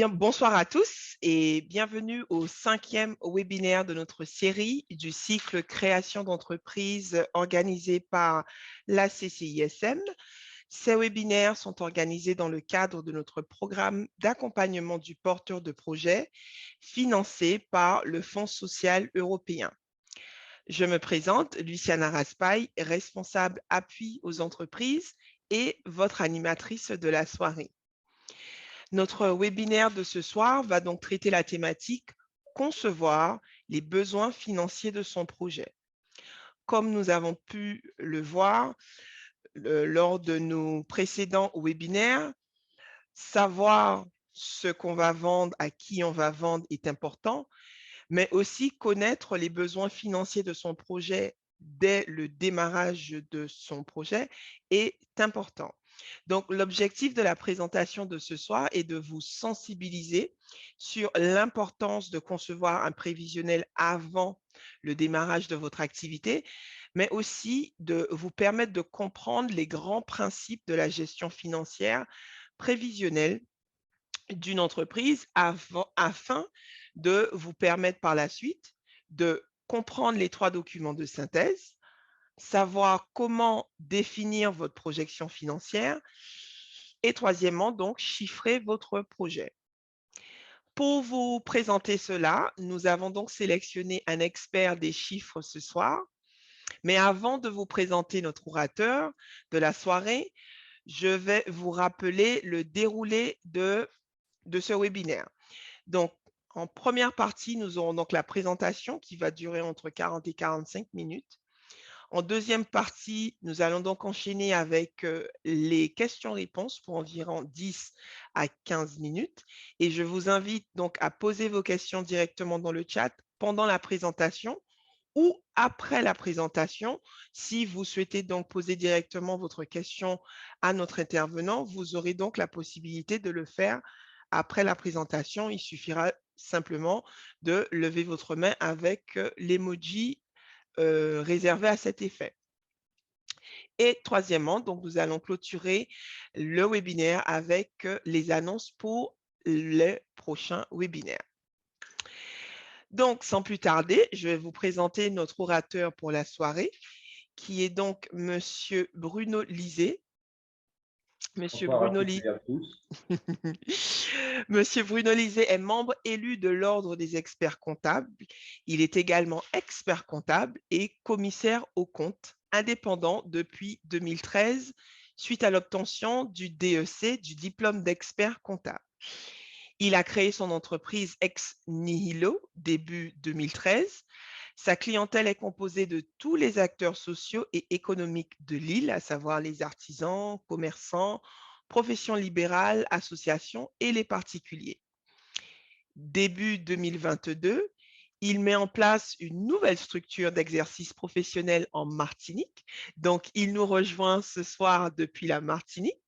Bonsoir à tous et bienvenue au 5e webinaire de notre série du cycle création d'entreprise organisé par la CCISM. Ces webinaires sont organisés dans le cadre de notre programme d'accompagnement du porteur de projet financé par le Fonds social européen. Je me présente, Luciana Raspail, responsable appui aux entreprises et votre animatrice de la soirée. Notre webinaire de ce soir va donc traiter la thématique « Concevoir les besoins financiers de son projet ». Comme nous avons pu le voir lors de nos précédents webinaires, savoir ce qu'on va vendre, à qui on va vendre est important, mais aussi connaître les besoins financiers de son projet dès le démarrage de son projet est important. Donc, l'objectif de la présentation de ce soir est de vous sensibiliser sur l'importance de concevoir un prévisionnel avant le démarrage de votre activité, mais aussi de vous permettre de comprendre les grands principes de la gestion financière prévisionnelle d'une entreprise afin de vous permettre par la suite de comprendre les 3 documents de synthèse, savoir comment définir votre projection financière et troisièmement, donc, chiffrer votre projet. Pour vous présenter cela, nous avons donc sélectionné un expert des chiffres ce soir. Mais avant de vous présenter notre orateur de la soirée, je vais vous rappeler le déroulé de ce webinaire. Donc, en première partie, nous aurons donc la présentation qui va durer entre 40 et 45 minutes. En deuxième partie, nous allons donc enchaîner avec les questions-réponses pour environ 10 à 15 minutes. Et je vous invite donc à poser vos questions directement dans le chat pendant la présentation ou après la présentation. Si vous souhaitez donc poser directement votre question à notre intervenant, vous aurez donc la possibilité de le faire après la présentation. Il suffira simplement de lever votre main avec l'emoji réservé à cet effet. Et troisièmement, donc nous allons clôturer le webinaire avec les annonces pour les prochains webinaires. Donc, sans plus tarder, je vais vous présenter notre orateur pour la soirée, qui est donc Monsieur Bruno Lisée. Monsieur Bonsoir à Bruno, toutes et à tous. Monsieur Bruno Lisée est membre élu de l'Ordre des experts comptables. Il est également expert comptable et commissaire aux comptes indépendant depuis 2013 suite à l'obtention du DEC, du diplôme d'expert comptable. Il a créé son entreprise ex nihilo début 2013. Sa clientèle est composée de tous les acteurs sociaux et économiques de l'île, à savoir les artisans, commerçants, professions libérales, associations et les particuliers. Début 2022, il met en place une nouvelle structure d'exercice professionnel en Martinique. Donc, il nous rejoint ce soir depuis la Martinique.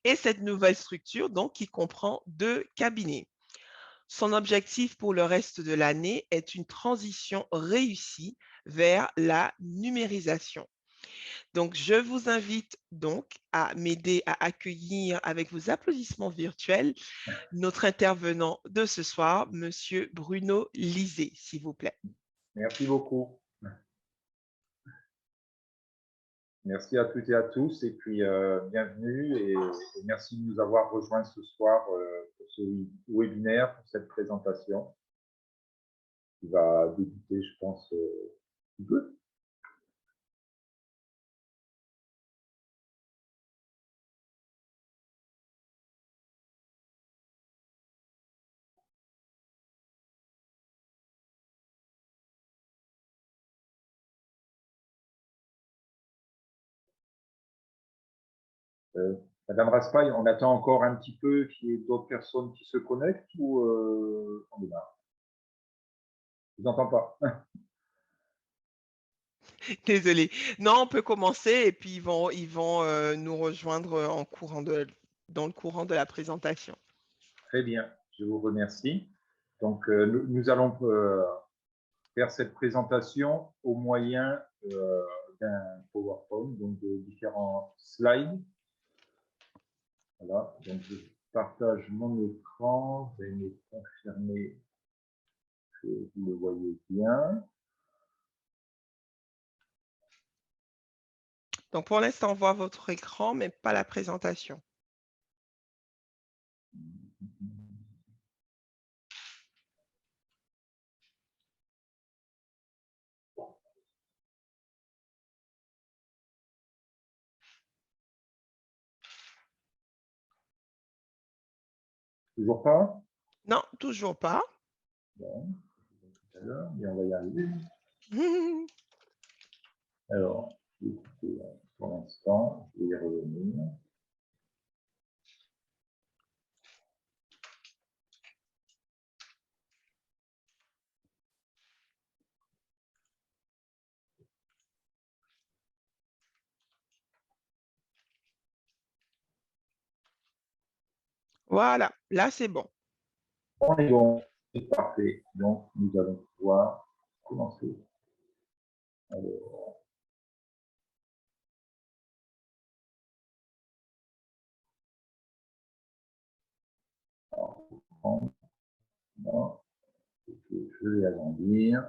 Et cette nouvelle structure, donc, qui comprend 2 cabinets. Son objectif pour le reste de l'année est une transition réussie vers la numérisation. Donc, je vous invite donc à m'aider à accueillir avec vos applaudissements virtuels notre intervenant de ce soir, Monsieur Bruno Lisée, s'il vous plaît. Merci beaucoup. Merci à toutes et à tous et puis bienvenue et merci de nous avoir rejoints ce soir pour ce webinaire, pour cette présentation qui va débuter, je pense, un peu. Madame Raspail, on attend encore un petit peu qu'il y ait d'autres personnes qui se connectent ou on démarre? Je vous entends pas. Désolée. Non, on peut commencer et puis ils vont nous rejoindre dans le courant de la présentation. Très bien, je vous remercie. Donc, nous allons faire cette présentation au moyen d'un PowerPoint, donc de différents slides. Voilà, donc partage mon écran. Je vais me confirmer que vous le voyez bien. Donc, pour l'instant, on voit votre écran, mais pas la présentation. Toujours pas? Non, toujours pas. Bon, tout à l'heure, mais on va y arriver. Alors, écoutez, pour l'instant, je vais y revenir. Voilà, là, c'est bon. On est bon, c'est parfait. Donc, nous allons pouvoir commencer. Alors, non, je vais agrandir.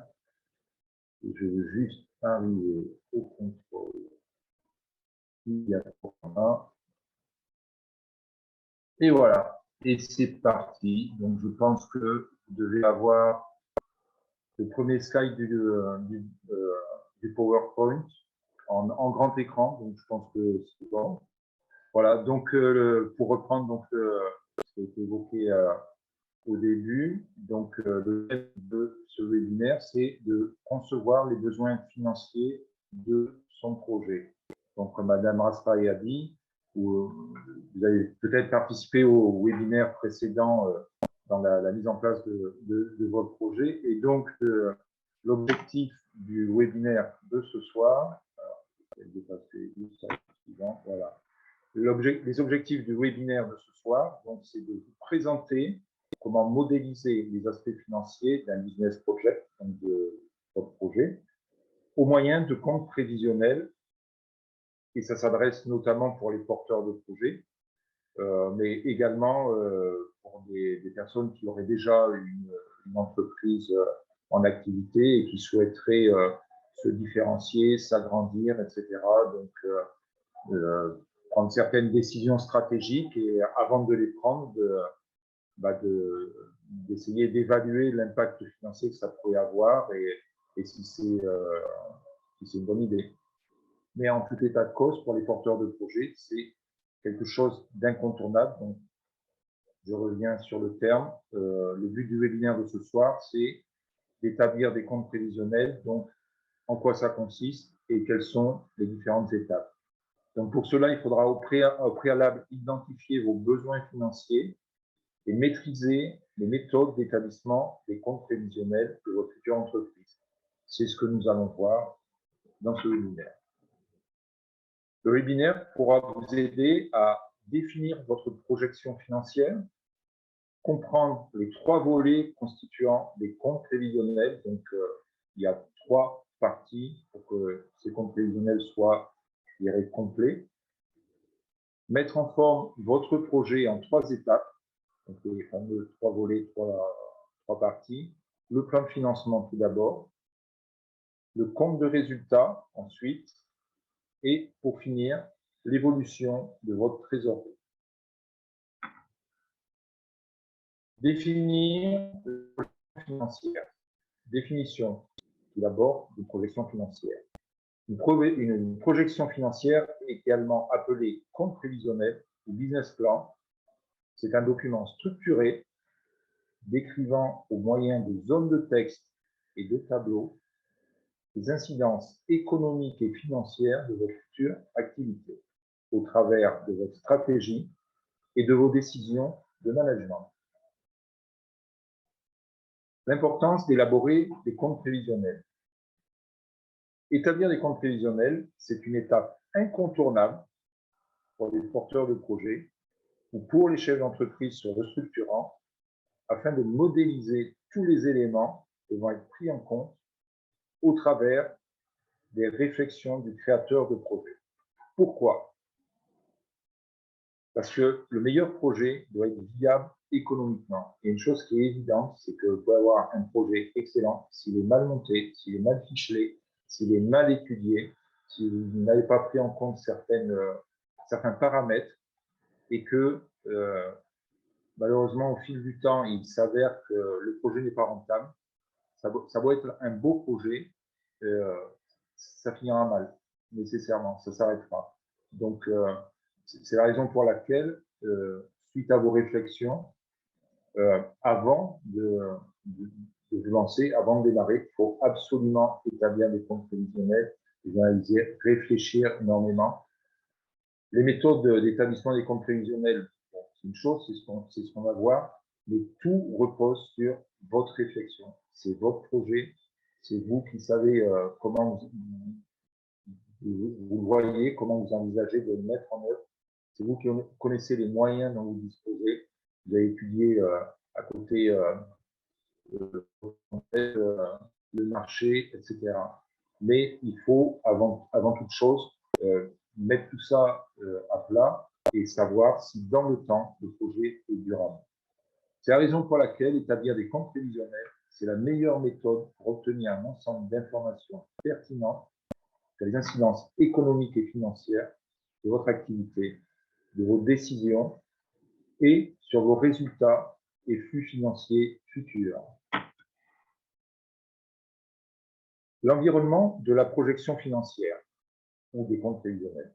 Et je veux juste arriver au contrôle. Il y a pour moi. Et voilà. Et c'est parti. Donc, je pense que vous devez avoir le premier slide du PowerPoint en grand écran. Donc, je pense que c'est bon. Voilà. Donc, pour reprendre donc, ce qui a été évoqué au début, donc le but de ce webinaire, c'est de concevoir les besoins financiers de son projet. Donc, comme Madame Raspail a dit, vous avez peut-être participé au webinaire précédent dans la mise en place de votre projet. Et donc, l'objectif du webinaire de ce soir, voilà. Les objectifs du webinaire de ce soir, c'est de vous présenter comment modéliser les aspects financiers d'un business project, donc de votre projet, au moyen de comptes prévisionnels. Et ça s'adresse notamment pour les porteurs de projets, mais également pour des personnes qui auraient déjà une entreprise en activité et qui souhaiteraient se différencier, s'agrandir, etc. Donc, prendre certaines décisions stratégiques et avant de les prendre, d'essayer d'évaluer l'impact financier que ça pourrait avoir et si c'est une bonne idée. Mais en tout état de cause, pour les porteurs de projets, c'est quelque chose d'incontournable. Donc, je reviens sur le terme. Le but du webinaire de ce soir, c'est d'établir des comptes prévisionnels. Donc, en quoi ça consiste et quelles sont les différentes étapes. Donc, pour cela, il faudra au préalable identifier vos besoins financiers et maîtriser les méthodes d'établissement des comptes prévisionnels de votre future entreprise. C'est ce que nous allons voir dans ce webinaire. Le webinaire pourra vous aider à définir votre projection financière, comprendre les 3 volets constituant les comptes prévisionnels. Donc, il y a 3 parties pour que ces comptes prévisionnels soient, je dirais, complets. Mettre en forme votre projet en 3 étapes, donc les fameux 3 volets, 3 parties. Le plan de financement tout d'abord, le compte de résultat ensuite, et pour finir, l'évolution de votre trésorerie. Définir une projection financière. Définition tout d'abord d'une projection financière. Une projection financière, également appelée compte prévisionnel ou business plan, c'est un document structuré décrivant au moyen de zones de texte et de tableaux les incidences économiques et financières de votre future activité au travers de votre stratégie et de vos décisions de management. L'importance d'élaborer des comptes prévisionnels. Établir des comptes prévisionnels, c'est une étape incontournable pour les porteurs de projets ou pour les chefs d'entreprise se restructurant afin de modéliser tous les éléments devant être pris en compte au travers des réflexions du créateur de projet. Pourquoi? Parce que le meilleur projet doit être viable économiquement. Et une chose qui est évidente, c'est que vous pouvez avoir un projet excellent, s'il est mal monté, s'il est mal ficelé, s'il est mal étudié, si vous n'avez pas pris en compte certains paramètres, et que malheureusement, au fil du temps, il s'avère que le projet n'est pas rentable. Ça doit être un beau projet, ça finira mal, nécessairement, ça s'arrêtera. Donc, c'est la raison pour laquelle, suite à vos réflexions, avant de vous lancer, avant de démarrer, il faut absolument établir des comptes prévisionnels, les analyser, réfléchir énormément. Les méthodes d'établissement des comptes prévisionnels, bon, c'est une chose, c'est ce qu'on va voir, mais tout repose sur votre réflexion. C'est votre projet, c'est vous qui savez comment vous le voyez, comment vous envisagez de le mettre en œuvre. C'est vous qui connaissez les moyens dont vous disposez. Vous avez étudié à côté le marché, etc. Mais il faut, avant toute chose, mettre tout ça à plat et savoir si dans le temps, le projet est durable. C'est la raison pour laquelle établir des comptes prévisionnels, c'est la meilleure méthode pour obtenir un ensemble d'informations pertinentes sur les incidences économiques et financières de votre activité, de vos décisions et sur vos résultats et flux financiers futurs. L'environnement de la projection financière ou des comptes prévisionnels.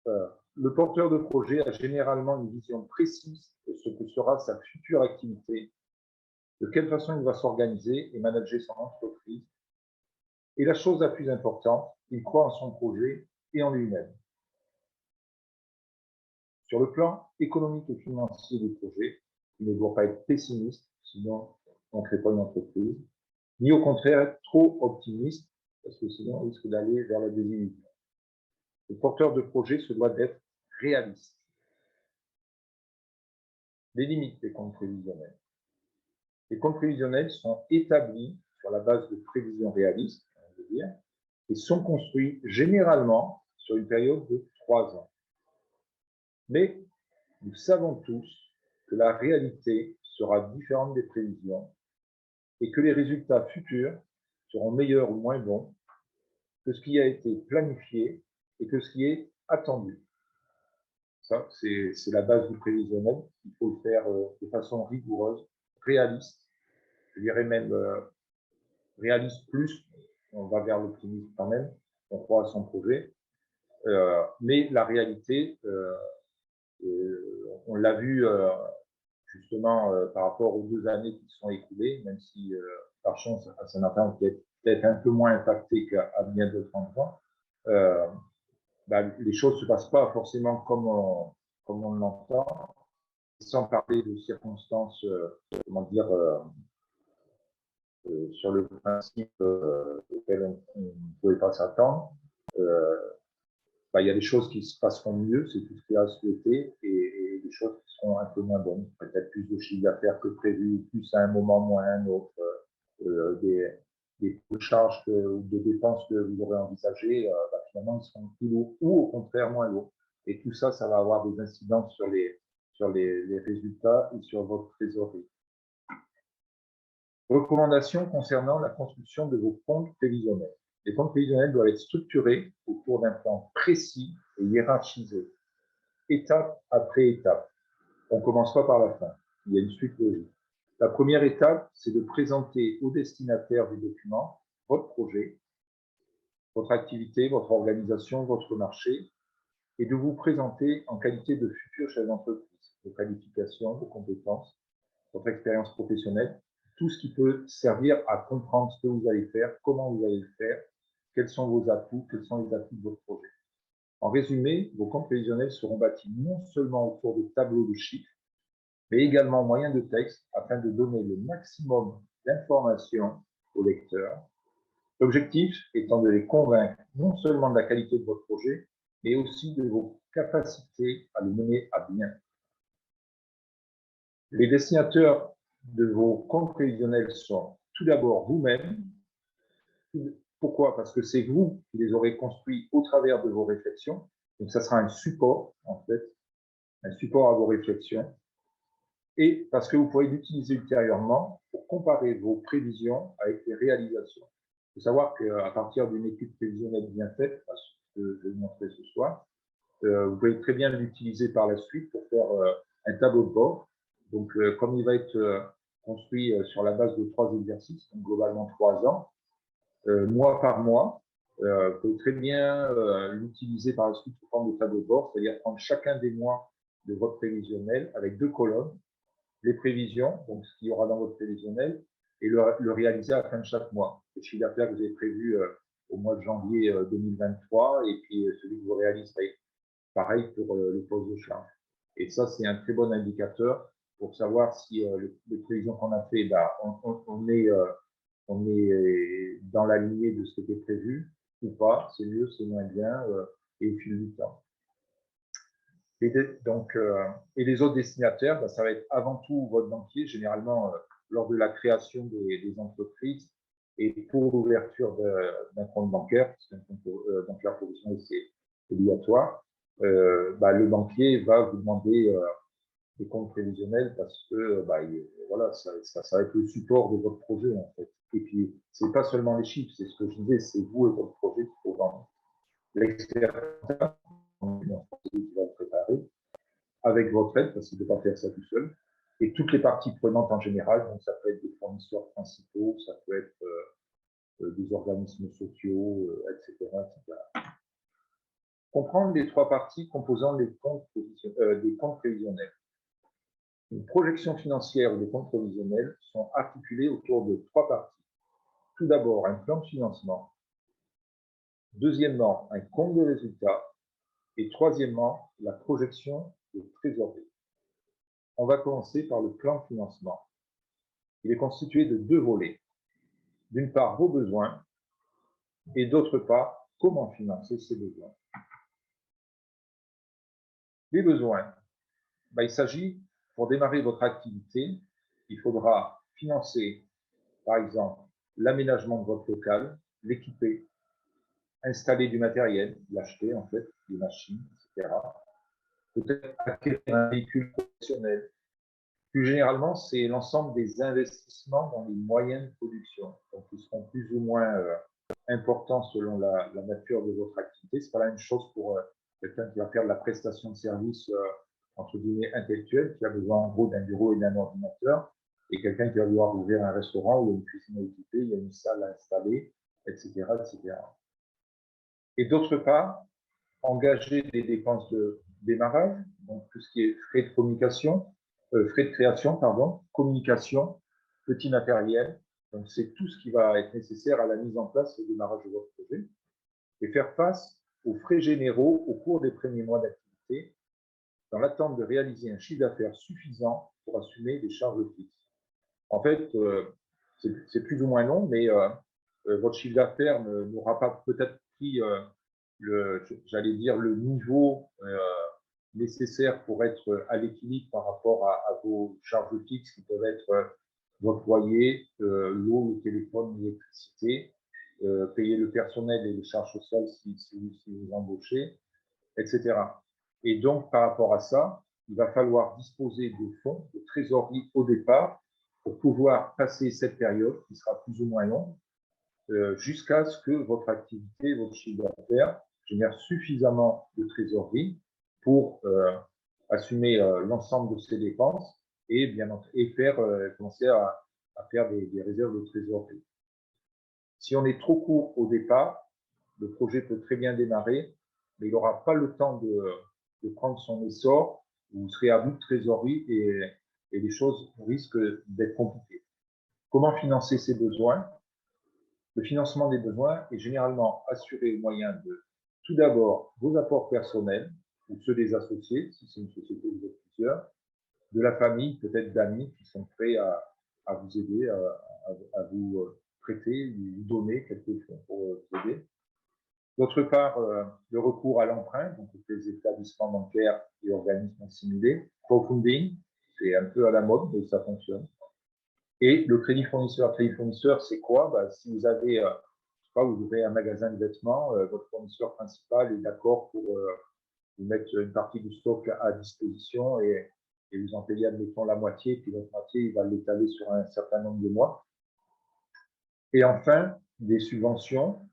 Le porteur de projet a généralement une vision précise de ce que sera sa future activité, de quelle façon il va s'organiser et manager son entreprise. Et la chose la plus importante, il croit en son projet et en lui-même. Sur le plan économique et financier du projet, il ne doit pas être pessimiste, sinon on ne crée pas une entreprise, ni au contraire être trop optimiste, parce que sinon on risque d'aller vers la désillusion. Le porteur de projet se doit d'être réaliste. Les limites des comptes prévisionnels. Les comptes prévisionnels sont établis sur la base de prévisions réalistes, on veut dire, et sont construits généralement sur une période de 3 ans. Mais nous savons tous que la réalité sera différente des prévisions et que les résultats futurs seront meilleurs ou moins bons que ce qui a été planifié et que ce qui est attendu. Ça, c'est la base du prévisionnel. Il faut le faire de façon rigoureuse, réaliste. Je dirais même réaliste plus. On va vers l'optimisme quand même. On croit à son projet. Mais la réalité, on l'a vu justement par rapport aux 2 années qui se sont écoulées, même si par chance, ça n'a pas peut-être un peu moins impacté qu'à bien d'autres endroits. Les choses ne se passent pas forcément comme on l'entend, sans parler de circonstances, comment dire, sur le principe auquel on ne pouvait pas s'attendre. Il y a des choses qui se passeront mieux, c'est tout ce qu'il y a à souhaiter, et des choses qui seront un peu moins bonnes. Peut-être plus de chiffre d'affaires que prévu, plus à un moment, moins à un autre, des charges ou de dépenses que vous aurez envisagées, finalement, ils seront plus lourds ou au contraire moins lourds. Et tout ça, ça va avoir des incidences sur les résultats et sur votre trésorerie. Recommandations concernant la construction de vos comptes prévisionnels. Les comptes prévisionnels doivent être structurés autour d'un plan précis et hiérarchisé, étape après étape. On ne commence pas par la fin, il y a une suite logique. La première étape, c'est de présenter au destinataire du document votre projet, votre activité, votre organisation, votre marché, et de vous présenter en qualité de futur chef d'entreprise, vos qualifications, vos compétences, votre expérience professionnelle, tout ce qui peut servir à comprendre ce que vous allez faire, comment vous allez le faire, quels sont vos atouts, quels sont les atouts de votre projet. En résumé, vos comptes prévisionnels seront bâtis non seulement autour de tableaux de chiffres, mais également au moyen de texte afin de donner le maximum d'informations aux lecteurs. L'objectif étant de les convaincre non seulement de la qualité de votre projet, mais aussi de vos capacités à le mener à bien. Les destinataires de vos comptes prévisionnels sont tout d'abord vous-même. Pourquoi? Parce que c'est vous qui les aurez construits au travers de vos réflexions. Donc, ça sera un support, en fait. un support à vos réflexions, et parce que vous pourrez l'utiliser ultérieurement pour comparer vos prévisions avec les réalisations. Il faut savoir qu'à partir d'une étude prévisionnelle bien faite, ce que je vais vous montrer ce soir, vous pouvez très bien l'utiliser par la suite pour faire un tableau de bord. Donc, comme il va être construit sur la base de 3 exercices, donc globalement 3 ans, mois par mois, vous pouvez très bien l'utiliser par la suite sous forme de tableau de bord, c'est-à-dire prendre chacun des mois de votre prévisionnel avec 2 colonnes, les prévisions, donc ce qu'il y aura dans votre prévisionnel, et le réaliser à la fin de chaque mois. Le chiffre d'affaires que vous avez prévu au mois de janvier 2023, et puis celui que vous réaliserez. Pareil pour le poste de charge. Et ça, c'est un très bon indicateur pour savoir si les prévisions qu'on a fait, on est dans la lignée de ce qui était prévu ou pas. C'est mieux, c'est moins bien, et au fil du temps. Et les autres destinataires, ça va être avant tout votre banquier, généralement lors de la création des entreprises et pour l'ouverture d'un compte bancaire, parce qu'un compte bancaire professionnel, c'est obligatoire. Le banquier va vous demander des comptes prévisionnels parce que voilà, ça va être le support de votre projet en fait. Et puis, c'est pas seulement les chiffres, c'est ce que je disais, c'est vous et votre projet qu'il faut vendre. L'expert qui va le préparer avec votre aide, parce qu'il ne peut pas faire ça tout seul, et toutes les parties prenantes en général, donc ça peut être des fournisseurs principaux, ça peut être des organismes sociaux, etc., etc. Comprendre les 3 parties composant des comptes prévisionnels. Une projection financière ou des comptes prévisionnels sont articulés autour de 3 parties. Tout d'abord, un plan de financement. Deuxièmement, un compte de résultat. Et troisièmement, la projection de trésorerie. On va commencer par le plan de financement. Il est constitué de 2 volets. D'une part, vos besoins, et d'autre part, comment financer ces besoins. Les besoins, il s'agit, pour démarrer votre activité, il faudra financer, par exemple, l'aménagement de votre local, l'équiper, installer du matériel, l'acheter en fait, des machines, etc. Peut-être acquérir un véhicule professionnel. Plus généralement, c'est l'ensemble des investissements dans les moyens de production. Donc, ils seront plus ou moins importants selon la nature de votre activité. Ce n'est pas la même chose pour quelqu'un qui va faire de la prestation de services entre guillemets intellectuelle, qui a besoin en gros d'un bureau et d'un ordinateur, et quelqu'un qui va vouloir ouvrir un restaurant où il y a une cuisine à équiper, il y a une salle à installer, etc., etc. Et d'autre part, engager des dépenses de démarrage, donc tout ce qui est frais de communication, frais de création, pardon, communication, petit matériel. Donc, c'est tout ce qui va être nécessaire à la mise en place et au démarrage de votre projet. Et faire face aux frais généraux au cours des premiers mois d'activité, dans l'attente de réaliser un chiffre d'affaires suffisant pour assumer des charges fixes. En fait, c'est plus ou moins long, mais votre chiffre d'affaires n'aura pas peut-être pris j'allais dire, le niveau nécessaire pour être à l'équilibre par rapport à vos charges fixes qui peuvent être votre loyer, l'eau, le téléphone, l'électricité, payer le personnel et les charges sociales si vous embauchez, etc. Et donc, par rapport à ça, il va falloir disposer de fonds, de trésorerie au départ pour pouvoir passer cette période qui sera plus ou moins longue jusqu'à ce que votre activité, votre chiffre d'affaires génère suffisamment de trésorerie pour assumer l'ensemble de ces dépenses et faire commencer à faire des réserves de trésorerie. Si on est trop court au départ, le projet peut très bien démarrer, mais il n'aura pas le temps de prendre son essor, vous serez à bout de trésorerie et les choses risquent d'être compliquées. Comment financer ces besoins? Le financement des besoins est généralement assuré au moyen de, tout d'abord, vos apports personnels ou ceux des associés, si c'est une société où vous êtes plusieurs, de la famille, peut-être d'amis qui sont prêts à vous aider, à vous prêter ou vous donner quelques fonds pour vous aider. D'autre part, le recours à l'emprunt, donc les établissements bancaires et organismes assimilés. Crowdfunding, c'est un peu à la mode, mais ça fonctionne. Et le crédit fournisseur. Crédit fournisseur, c'est quoi? Si vous avez, je sais pas, vous ouvrez un magasin de vêtements, votre fournisseur principal est d'accord pour vous mettre une partie du stock à disposition et vous en payez, admettons, la moitié, puis l'autre moitié, il va l'étaler sur un certain nombre de mois. Et enfin, des subventions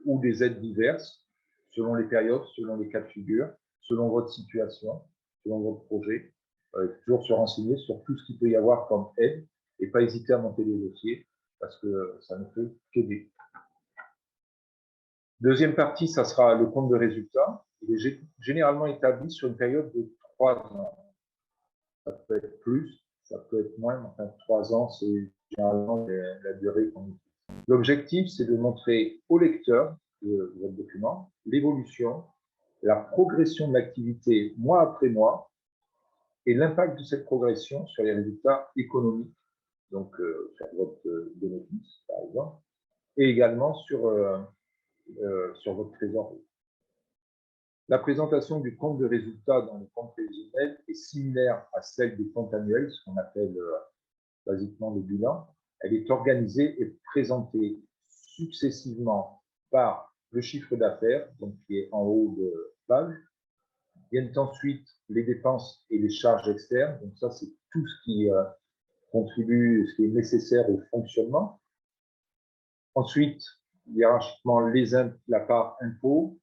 ou des aides diverses, selon les périodes, selon les cas de figure, selon votre situation, selon votre projet. Toujours se renseigner sur tout ce qu'il peut y avoir comme aide et pas hésiter à monter des dossiers parce que ça ne peut qu'aider. Deuxième partie, ça sera le compte de résultat. Il est généralement établi sur une période de 3 ans. Ça peut être plus, ça peut être moins, mais enfin 3 ans, c'est généralement la durée qu'on utilise. L'objectif, c'est de montrer au lecteur de votre document l'évolution, la progression de l'activité mois après mois et l'impact de cette progression sur les résultats économiques, donc sur votre bénéfice, par exemple, et également sur votre trésorerie. La présentation du compte de résultat dans le compte prévisionnel est similaire à celle des comptes annuels, ce qu'on appelle basiquement le bilan. Elle est organisée et présentée successivement par le chiffre d'affaires, donc qui est en haut de page. Viennent ensuite les dépenses et les charges externes. Donc ça, c'est tout ce qui contribue, ce qui est nécessaire au fonctionnement. Ensuite, hiérarchiquement, la part impôts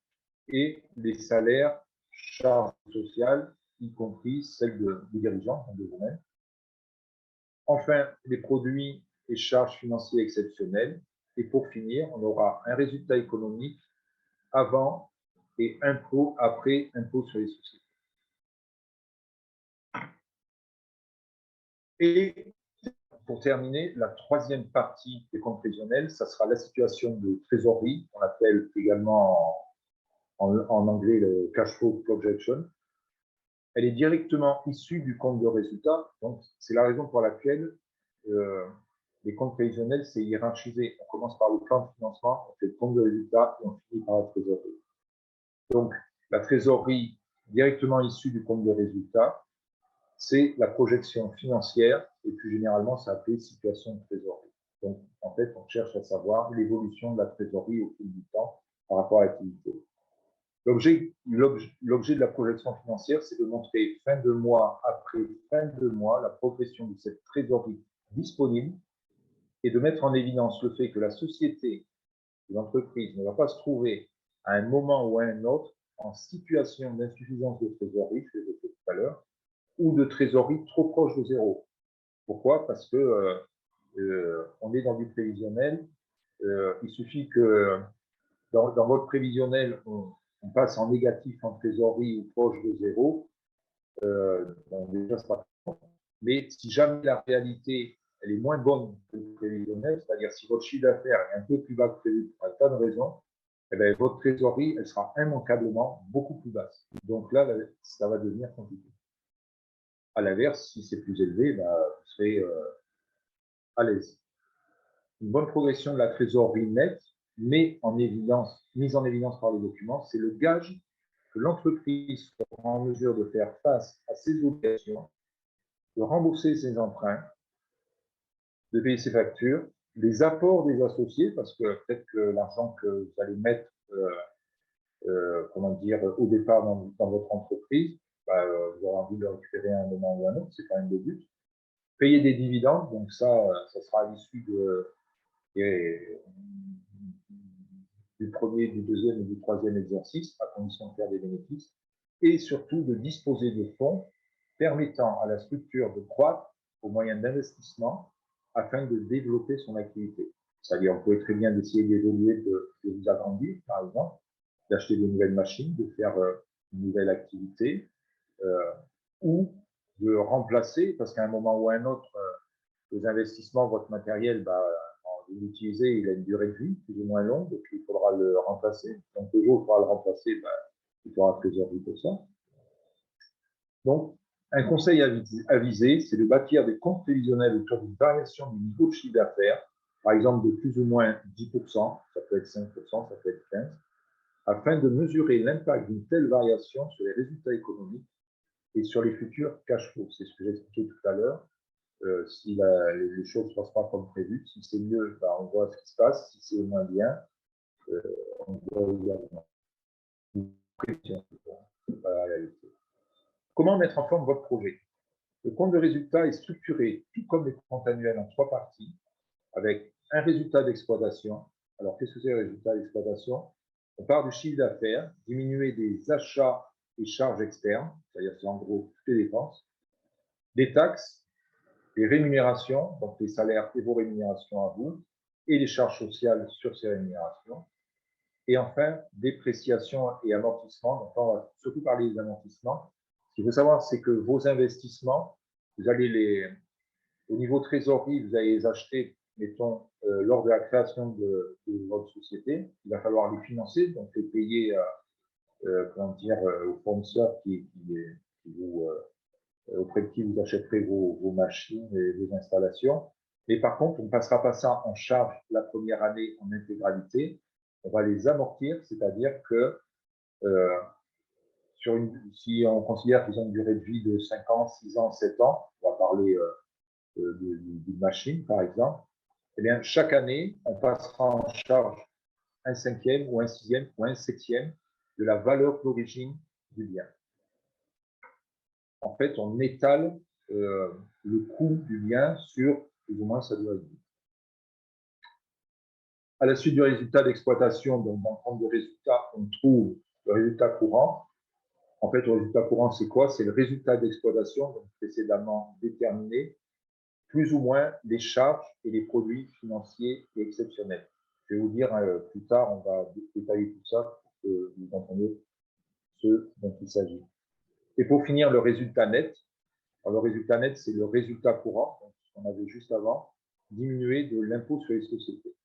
et les salaires, charges sociales, y compris celles du dirigeant, de vous-même. Enfin, les produits et charges financiers exceptionnelles. Et pour finir, on aura un résultat économique avant et impôt après impôt sur les sociétés. Et pour terminer, la troisième partie des comptes prévisionnels, ça sera la situation de trésorerie, qu'on appelle également en anglais le cash flow projection. Elle est directement issue du compte de résultat. Donc, c'est la raison pour laquelle les comptes prévisionnels, c'est hiérarchisé. On commence par le plan de financement, on fait le compte de résultat et on finit par la trésorerie. Donc, la trésorerie directement issue du compte de résultat, c'est la projection financière et plus généralement, ça appelé situation de trésorerie. Donc, en fait, on cherche à savoir l'évolution de la trésorerie au fil du temps par rapport à l'activité. L'objet de la projection financière, c'est de montrer fin de mois après fin de mois la progression de cette trésorerie disponible et de mettre en évidence le fait que la société, l'entreprise ne va pas se trouver à un moment ou à un autre en situation d'insuffisance de trésorerie, ce que j'ai fait tout à l'heure, ou de trésorerie trop proche de zéro. Pourquoi? Parce que on est dans du prévisionnel. Il suffit que dans votre prévisionnel, on passe en négatif en trésorerie ou proche de zéro. Bon, déjà, c'est pas bon. Mais si jamais la réalité elle est moins bonne que le prévisionnel, c'est-à-dire si votre chiffre d'affaires est un peu plus bas que prévu pour un tas de raisons, eh bien, votre trésorerie elle sera immanquablement beaucoup plus basse. Donc là, ça va devenir compliqué. À l'inverse, si c'est plus élevé, vous serez à l'aise. Une bonne progression de la trésorerie nette, mise en évidence par les documents, c'est le gage que l'entreprise sera en mesure de faire face à ses obligations, de rembourser ses emprunts, de payer ses factures, les apports des associés, parce que peut-être que l'argent que vous allez mettre au départ dans votre entreprise, vous aurez envie de le récupérer à un moment ou à un autre, c'est quand même le but. Payer des dividendes, donc ça sera à l'issue du premier, du deuxième et du troisième exercice, à condition de faire des bénéfices, et surtout de disposer de fonds permettant à la structure de croître au moyen d'investissement afin de développer son activité. C'est-à-dire, on peut très bien d'essayer d'évoluer, de vous agrandir, par exemple, d'acheter de nouvelles machines, de faire une nouvelle activité, ou de remplacer, parce qu'à un moment ou à un autre, vos investissements, votre matériel, vous l'utilisez, il a une durée de vie plus ou moins longue, et puis il faudra le remplacer. Donc, le jour où il faudra le remplacer, il faudra trésorerie pour ça. Donc, un conseil à viser, c'est de bâtir des comptes prévisionnels autour d'une variation du niveau de chiffre d'affaires, par exemple de plus ou moins 10%, ça peut être 5%, ça peut être 15%, afin de mesurer l'impact d'une telle variation sur les résultats économiques et sur les futurs cash flows. C'est ce que j'expliquais tout à l'heure. Si les choses ne se passent pas comme prévu, si c'est mieux, on voit ce qui se passe. Si c'est moins bien, on voit également. Voilà, la réalité. Comment mettre en forme votre projet? Le compte de résultat est structuré, tout comme les comptes annuels, en 3 parties, avec un résultat d'exploitation. Alors, qu'est-ce que c'est le résultat d'exploitation? On part du chiffre d'affaires, diminuer des achats et charges externes, c'est-à-dire c'est en gros toutes les dépenses, des taxes, les rémunérations, donc les salaires et vos rémunérations à vous, et les charges sociales sur ces rémunérations. Et enfin, dépréciation et amortissement. Donc, on va surtout parler des amortissements. Ce qu'il faut savoir, c'est que vos investissements, vous allez au niveau trésorerie, vous allez les acheter, mettons, lors de la création de votre société. Il va falloir les financer, donc les payer aux fournisseurs auprès de qui vous achèterez vos machines et vos installations. Mais par contre, on ne passera pas ça en charge la première année en intégralité. On va les amortir, c'est-à-dire que si on considère qu'ils ont une durée de vie de 5 ans, 6 ans, 7 ans, on va parler d'une machine, par exemple, eh bien, chaque année, on passera en charge un cinquième ou un sixième ou un septième de la valeur d'origine du bien. En fait, on étale le coût du bien sur plus ou moins sa durée de vie. À la suite du résultat d'exploitation, donc dans le compte de résultat, on trouve le résultat courant. En fait, le résultat courant, c'est quoi? C'est le résultat d'exploitation, donc précédemment déterminé, plus ou moins les charges et les produits financiers et exceptionnels. Je vais vous dire plus tard, on va détailler tout ça pour que vous entendiez ce dont il s'agit. Et pour finir, le résultat net. Alors, le résultat net, c'est le résultat courant, donc ce qu'on avait juste avant, diminué de l'impôt sur les sociétés.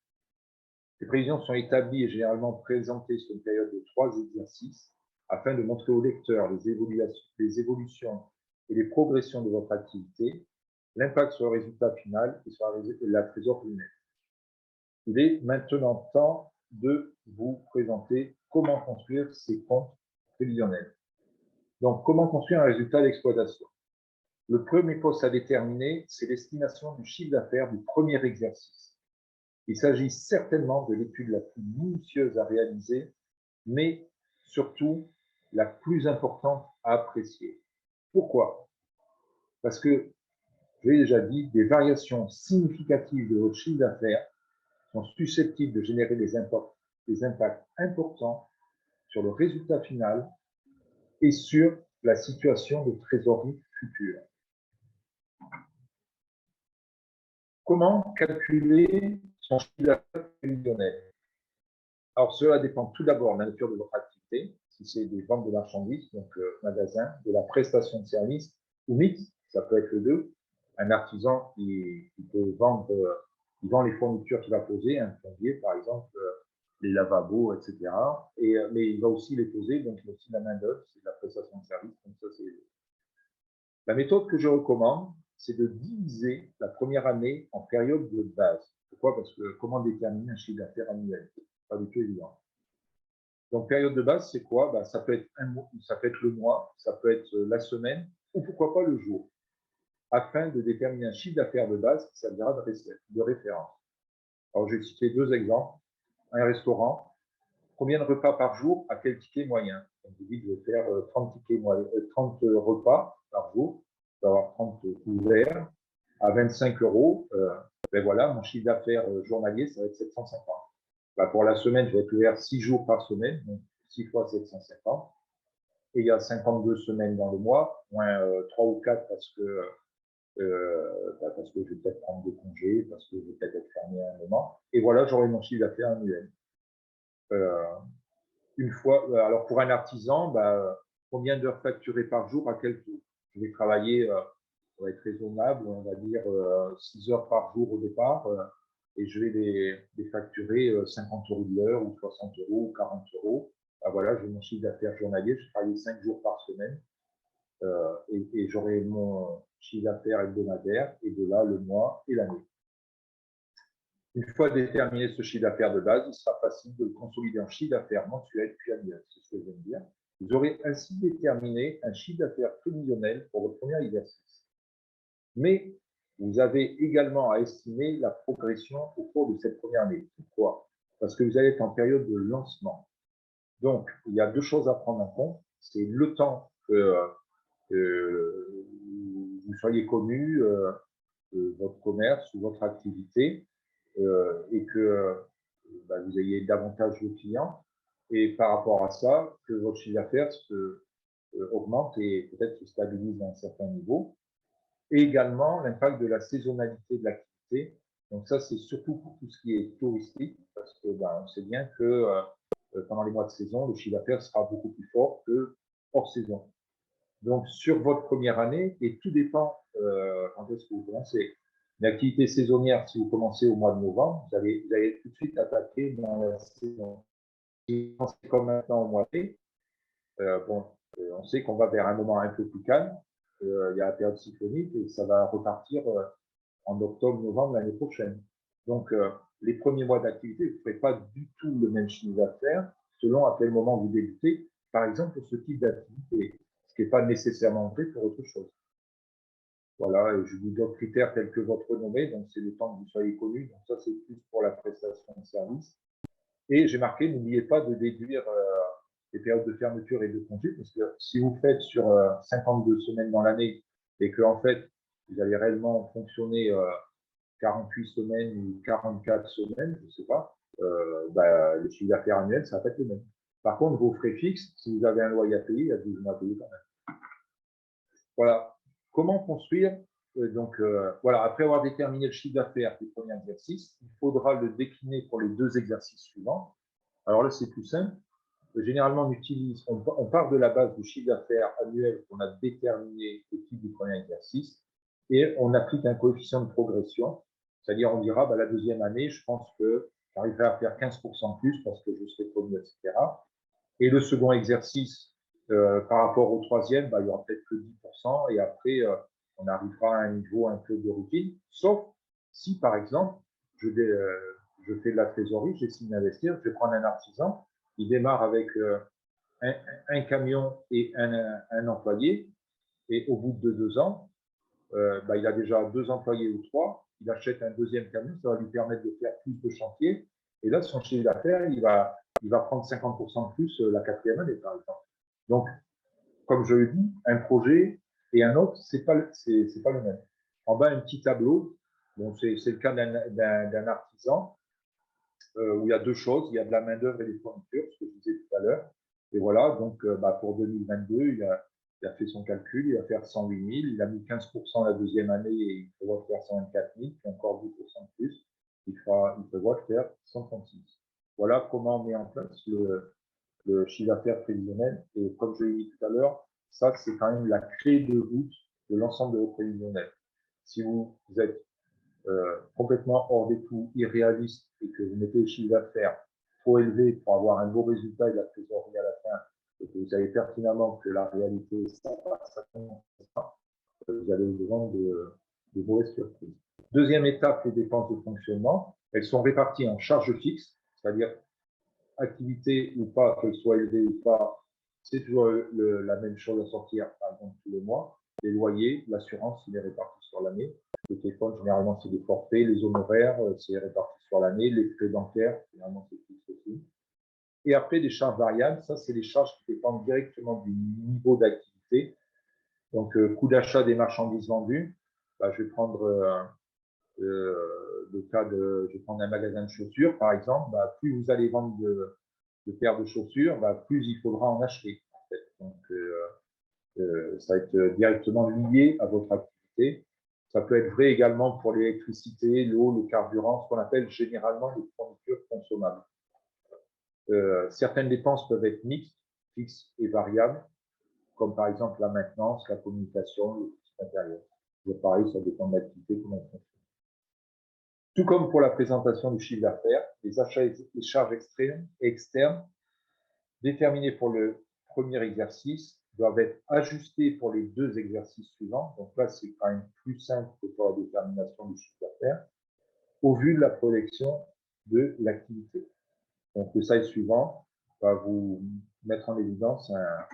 Les prévisions sont établies et généralement présentées sur une période de 3 exercices afin de montrer au lecteur les évolutions et les progressions de votre activité, l'impact sur le résultat final et sur la trésorerie nette. Il est maintenant temps de vous présenter comment construire ces comptes prévisionnels. Donc, comment construire un résultat d'exploitation? Le premier poste à déterminer, c'est l'estimation du chiffre d'affaires du premier exercice. Il s'agit certainement de l'étude la plus minutieuse à réaliser, mais surtout la plus importante à apprécier. Pourquoi? Parce que, je l'ai déjà dit, des variations significatives de votre chiffre d'affaires sont susceptibles de générer des impacts importants sur le résultat final et sur la situation de trésorerie future. Comment calculer son chiffre d'affaires prévisionnel? Alors, cela dépend tout d'abord de la nature de votre activité, si c'est des ventes de marchandises, donc magasin, de la prestation de services, ou mix, ça peut être les deux. Un artisan qui peut vendre, il vend les fournitures qu'il va poser, un plombier par exemple, les lavabos, etc. Mais il va aussi les poser, donc il y a aussi la main-d'œuvre, c'est de la prestation de services, donc ça c'est. La méthode que je recommande, c'est de diviser la première année en période de base. Pourquoi? Parce que comment déterminer un chiffre d'affaires annuel? Pas du tout évident. Donc, période de base, c'est quoi? Ben, ça peut être ça peut être le mois, ça peut être la semaine, ou pourquoi pas le jour, afin de déterminer un chiffre d'affaires de base qui servira de référence. Alors, je vais citer 2 exemples. Un restaurant, combien de repas par jour à quel ticket moyen? Donc, je dis que je vais faire 30 repas par jour, je vais avoir 30 couverts à 25 €. Ben voilà, mon chiffre d'affaires journalier, ça va être 750. Ben pour la semaine, je vais être ouvert 6 jours par semaine, donc 6 fois 750. Et il y a 52 semaines dans le mois, moins 3 ou 4 parce que je vais peut-être prendre des congés, parce que je vais peut-être être fermé à un moment. Et voilà, j'aurai mon chiffre d'affaires annuel. Une fois, alors pour un artisan, combien d'heures facturées par jour à quel taux? Je vais travailler, on va être raisonnable, on va dire 6 heures par jour au départ, et je vais les facturer 50 € de l'heure, ou 60 € ou 40 €. Voilà, j'ai mon chiffre d'affaires journalier, je travaille 5 jours par semaine, et j'aurai mon chiffre d'affaires hebdomadaire, et de là le mois et l'année. Une fois déterminé ce chiffre d'affaires de base, il sera facile de le consolider en chiffre d'affaires mensuel puis annuel. C'est ce que je viens de dire. Vous aurez ainsi déterminé un chiffre d'affaires prévisionnel pour votre premier exercice. Mais vous avez également à estimer la progression au cours de cette première année. Pourquoi? Parce que vous allez être en période de lancement. Donc, il y a 2 choses à prendre en compte. c'est le temps que vous soyez connu, votre commerce ou votre activité, et que vous ayez davantage de clients. Et par rapport à ça, que votre chiffre d'affaires augmente et peut-être se stabilise à un certain niveau. Et également l'impact de la saisonnalité de l'activité. Donc ça, c'est surtout pour tout ce qui est touristique, parce que on sait bien que pendant les mois de saison, le chiffre d'affaires sera beaucoup plus fort que hors saison. Donc sur votre première année, et tout dépend quand est-ce que vous commencez. Une activité saisonnière, si vous commencez au mois de novembre, vous allez tout de suite attaquer dans la saison. Si vous commencez comme maintenant au mois de mai, on sait qu'on va vers un moment un peu plus calme. Il y a la période cyclonique et ça va repartir en octobre, novembre l'année prochaine. Donc, les premiers mois d'activité, vous ne ferez pas du tout le même chiffre d'affaires selon à quel moment vous débutez, par exemple, pour ce type d'activité, ce qui n'est pas nécessairement fait pour autre chose. Voilà, et je vous donne d'autres critères tels que votre renommée, donc c'est le temps que vous soyez connu, donc ça c'est plus pour la prestation de service. Et j'ai marqué, n'oubliez pas de déduire les périodes de fermeture et de congé, parce que si vous faites sur 52 semaines dans l'année et que en fait vous allez réellement fonctionner 48 semaines ou 44 semaines, je ne sais pas, le chiffre d'affaires annuel, ça va être le même. Par contre, vos frais fixes, si vous avez un loyer à payer, il y a 12 mois à payer quand même. Voilà. Comment construire voilà, après avoir déterminé le chiffre d'affaires du premier exercice, il faudra le décliner pour les 2 exercices suivants. Alors là, c'est plus simple. Généralement, on part de la base du chiffre d'affaires annuel qu'on a déterminé au titre du premier exercice et on applique un coefficient de progression. C'est-à-dire, on dira, la deuxième année, je pense que j'arriverai à faire 15% de plus parce que je serai connu, etc. Et le second exercice, par rapport au troisième, il y aura peut-être que 10%, et après, on arrivera à un niveau un peu de routine, sauf si, par exemple, je fais de la trésorerie, j'essaie d'investir, je vais prendre un artisan, il démarre avec un camion et un employé, et au bout de 2 ans, il a déjà 2 employés ou 3, il achète un deuxième camion, ça va lui permettre de faire plus de chantiers, et là, son chiffre d'affaires, il va prendre 50% de plus la 4e année, par exemple. Donc, comme je le dis, un projet et un autre, c'est pas le même. En bas, un petit tableau. Bon, c'est le cas d'un artisan où il y a 2 choses. Il y a de la main-d'œuvre et des fournitures, ce que je disais tout à l'heure. Et voilà, donc pour 2022, il a fait son calcul, il va faire 108 000. Il a mis 15% la deuxième année et il prévoit de faire 124 000, puis encore 10% de plus. Il prévoit de faire 136 000. Voilà comment on met en place le chiffre d'affaires prévisionnel. Et comme je l'ai dit tout à l'heure, ça, c'est quand même la clé de voûte de l'ensemble de vos prévisionnels. Si vous êtes complètement hors des clous, irréaliste, et que vous mettez le chiffre d'affaires trop élevé pour avoir un beau résultat et de la trésorerie à la fin, et que vous savez pertinemment que la réalité, ça vous allez au-devant de mauvaises surprises. Deuxième étape, les dépenses de fonctionnement. Elles sont réparties en charges fixes, c'est-à-dire activité ou pas, qu'elle soit élevée ou pas, c'est toujours la même chose à sortir, par exemple, tous les mois. Les loyers, l'assurance, il est réparti sur l'année. Le téléphone, généralement, c'est des forfaits. Les honoraires, c'est réparti sur l'année. Les frais bancaires, généralement, c'est fixe aussi. Et après, les charges variables, ça, c'est les charges qui dépendent directement du niveau d'activité. Donc, coût d'achat des marchandises vendues, je vais prendre le cas je vais prendre un magasin de chaussures, par exemple. Plus vous allez vendre de paires de chaussures, plus il faudra en acheter. En fait. Donc, ça va être directement lié à votre activité. Ça peut être vrai également pour l'électricité, l'eau, le carburant, ce qu'on appelle généralement les fournitures consommables. Certaines dépenses peuvent être mixtes, fixes et variables, comme par exemple la maintenance, la communication, le petit matériel. Pareil, ça dépend de l'activité, comment on fonctionne. Tout comme pour la présentation du chiffre d'affaires, les achats et les charges externes déterminées pour le premier exercice doivent être ajustés pour les 2 exercices suivants. Donc là, c'est quand même plus simple que pour la détermination du chiffre d'affaires, au vu de la projection de l'activité. Donc le slide suivant va vous mettre en évidence un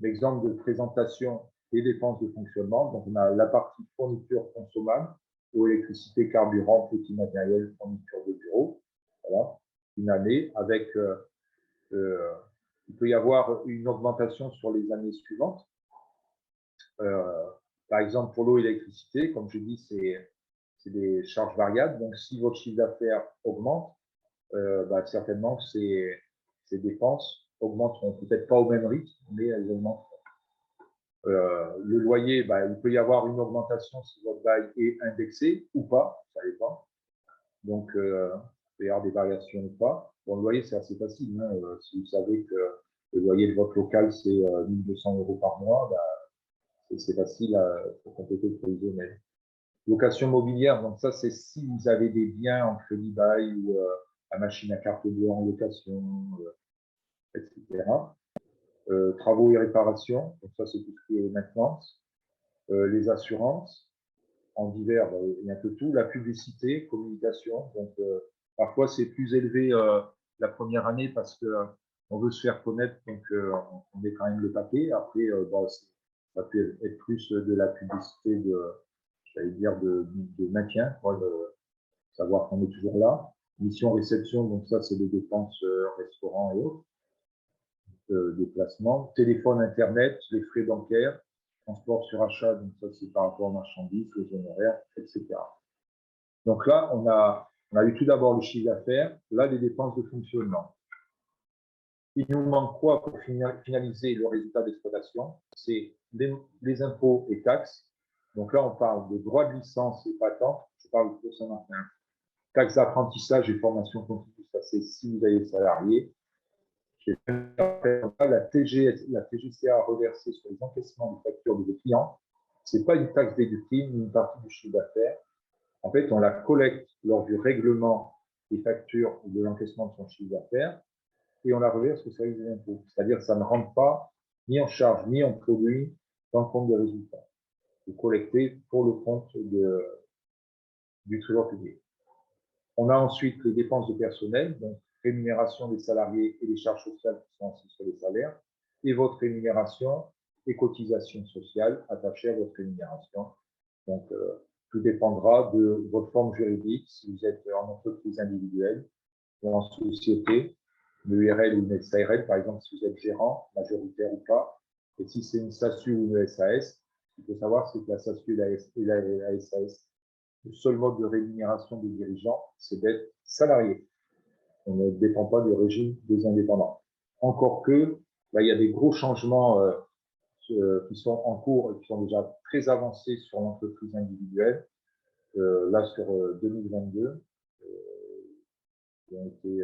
exemple de présentation des dépenses de fonctionnement. Donc on a la partie fourniture consommable, eau, électricité, carburant, petit matériel, fourniture de bureau. Voilà, une année avec Il peut y avoir une augmentation sur les années suivantes. Par exemple, pour l'eau et l'électricité, comme je dis, c'est des charges variables. Donc, si votre chiffre d'affaires augmente, certainement ces dépenses augmenteront. Peut-être pas au même rythme, mais elles augmenteront. Le loyer, il peut y avoir une augmentation si votre bail est indexé ou pas, ça dépend. Donc, il peut y avoir des variations ou pas. Bon, le loyer, c'est assez facile. Hein. Si vous savez que le loyer de votre local, c'est 1 200 € par mois, c'est facile pour compléter le prévisionnel. Location mobilière, donc ça, c'est si vous avez des biens en crédit bail ou la machine à carte bleue en location, etc. Travaux et réparations, donc ça, c'est tout ce qui est maintenance. Les assurances, en divers, il n'y a que tout. La publicité, communication, donc parfois, c'est plus élevé la première année parce qu'on veut se faire connaître, donc on met quand même le paquet. Après, ça peut être plus de la publicité de maintien, de savoir qu'on est toujours là. Mission réception, donc ça, c'est des dépenses restaurants et autres, déplacements. Téléphone, Internet, les frais bancaires, transport sur achat, donc ça, c'est par rapport aux marchandises, les honoraires, etc. Donc là, on a eu tout d'abord le chiffre d'affaires, là, les dépenses de fonctionnement. Il nous manque quoi pour finaliser le résultat d'exploitation? C'est les impôts et taxes. Donc là, on parle de droits de licence et patents. Je parle de 221. Taxes d'apprentissage et formation continue, ça c'est si vous avez des salariés. La TGCA reversée sur les encaissements de factures de vos clients, ce n'est pas une taxe déductible ni une partie du chiffre d'affaires. En fait, on la collecte lors du règlement des factures ou de l'encaissement de son chiffre d'affaires et on la reverse au service des impôts. C'est-à-dire que ça ne rentre pas ni en charge ni en produit dans le compte de résultat. Vous collectez pour le compte du Trésor public. On a ensuite les dépenses de personnel, donc rémunération des salariés et les charges sociales qui sont assises sur les salaires, et votre rémunération et cotisations sociales attachées à votre rémunération. Donc, tout dépendra de votre forme juridique, si vous êtes en entreprise individuelle ou en société, une URL ou une SARL, par exemple, si vous êtes gérant, majoritaire ou pas. Et si c'est une SASU ou une SAS, il faut savoir c'est que la SASU et la SAS, le seul mode de rémunération des dirigeants, c'est d'être salarié. On ne dépend pas du régime des indépendants. Encore que, là, il y a des gros changements qui sont en cours et qui sont déjà très avancés sur l'entreprise individuelle. Là, sur 2022, qui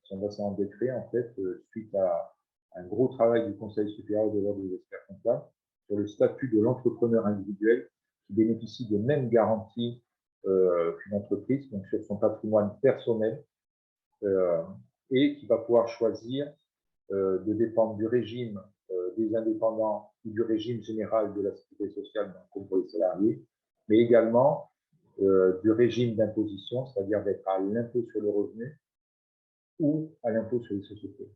sont passés en décret, en fait, suite à un gros travail du Conseil supérieur de l'ordre des experts comptables sur le statut de l'entrepreneur individuel qui bénéficie des mêmes garanties qu'une entreprise, donc sur son patrimoine personnel, et qui va pouvoir choisir de dépendre du régime des indépendants ou du régime général de la sécurité sociale, comme pour les salariés, mais également du régime d'imposition, c'est-à-dire d'être à l'impôt sur le revenu ou à l'impôt sur les sociétés.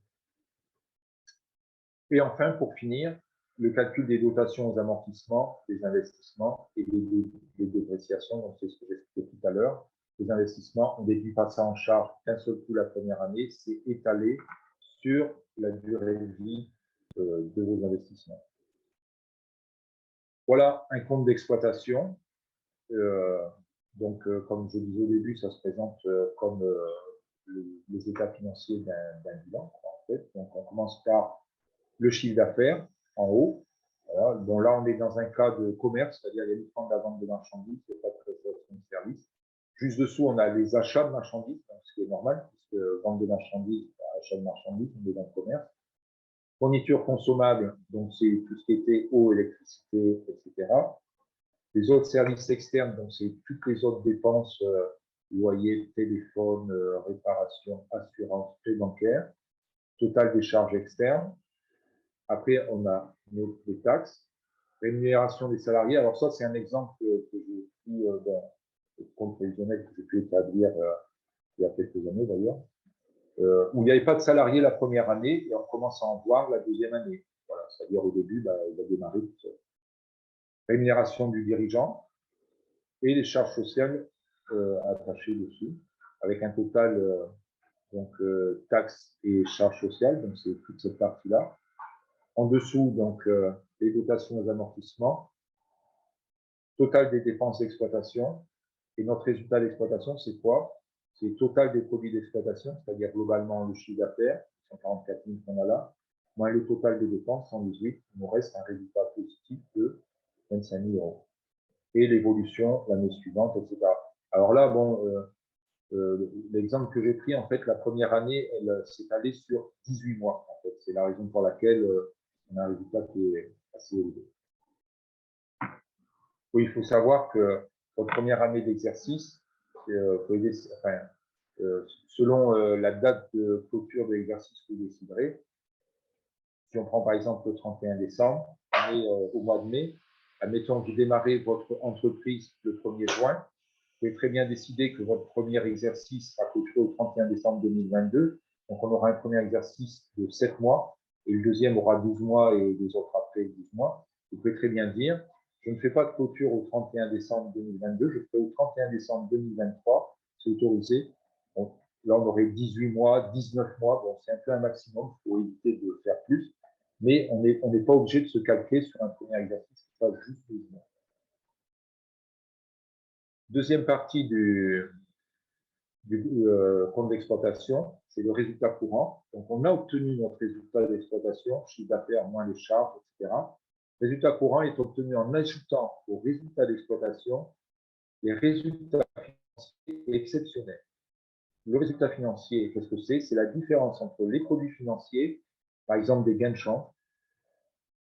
Et enfin, pour finir, le calcul des dotations aux amortissements, des investissements et des dépréciations. Donc, c'est ce que j'expliquais tout à l'heure. Les investissements, on ne déduit pas ça en charge d'un seul coup la première année, c'est étalé sur la durée de vie de vos investissements. Voilà un compte d'exploitation. Comme je disais au début, ça se présente comme les états financiers d'un bilan, en fait. Donc, on commence par le chiffre d'affaires en haut. Voilà. Bon, là, on est dans un cas de commerce, c'est-à-dire il y a uniquement de la vente de marchandises, il n'y a pas de prestation de services. Juste dessous, on a les achats de marchandises, donc ce qui est normal, puisque vente de marchandises, achat de marchandises, on est dans le commerce. Fourniture consommable, donc c'est tout ce qui était eau, électricité, etc. Les autres services externes, donc c'est toutes les autres dépenses, loyer, téléphone, réparation, assurance, frais bancaires. Total des charges externes. Après, on a les taxes, rémunération des salariés. Alors ça, c'est un exemple que j'ai pris dans le compte prévisionnel que j'ai pu établir il y a quelques années d'ailleurs, où il n'y avait pas de salariés la première année et on commence à en voir la deuxième année. Voilà, c'est-à-dire au début, il va démarrer tout seul. Rémunération du dirigeant et les charges sociales attachées dessus, avec un total donc taxes et charges sociales, donc c'est toute cette partie-là. En dessous, donc les dotations aux amortissements, total des dépenses d'exploitation. Et notre résultat d'exploitation, c'est quoi? C'est le total des produits d'exploitation, c'est-à-dire globalement le chiffre d'affaires, 144 000 qu'on a là, moins le total des dépenses, 118, il nous reste un résultat positif de 25 000 euros. Et l'évolution l'année suivante, etc. Alors là, bon, l'exemple que j'ai pris, en fait, la première année, elle s'est allée sur 18 mois. En fait. C'est la raison pour laquelle on a un résultat qui est assez élevé. Oui, il faut savoir que votre première année d'exercice, selon la date de clôture de l'exercice que vous déciderez, si on prend par exemple le 31 décembre, on est au mois de mai, admettons que vous démarrez votre entreprise le 1er juin, vous pouvez très bien décider que votre premier exercice sera clôturé au 31 décembre 2022, donc on aura un premier exercice de 7 mois, et le deuxième aura 12 mois et les autres après 12 mois. Vous pouvez très bien dire, je ne fais pas de clôture au 31 décembre 2022, je fais au 31 décembre 2023, c'est autorisé. Donc, là, on aurait 18 mois, 19 mois, bon, c'est un peu un maximum, il faut éviter de faire plus, mais on n'est pas obligé de se calquer sur un premier exercice qui passe juste 12 mois. Deuxième partie du compte d'exploitation, c'est le résultat courant. Donc, on a obtenu notre résultat d'exploitation, chiffre d'affaires moins les charges, etc. Le résultat courant est obtenu en ajoutant au résultat d'exploitation les résultats financiers exceptionnels. Le résultat financier, qu'est-ce que c'est? C'est la différence entre les produits financiers, par exemple des gains de change,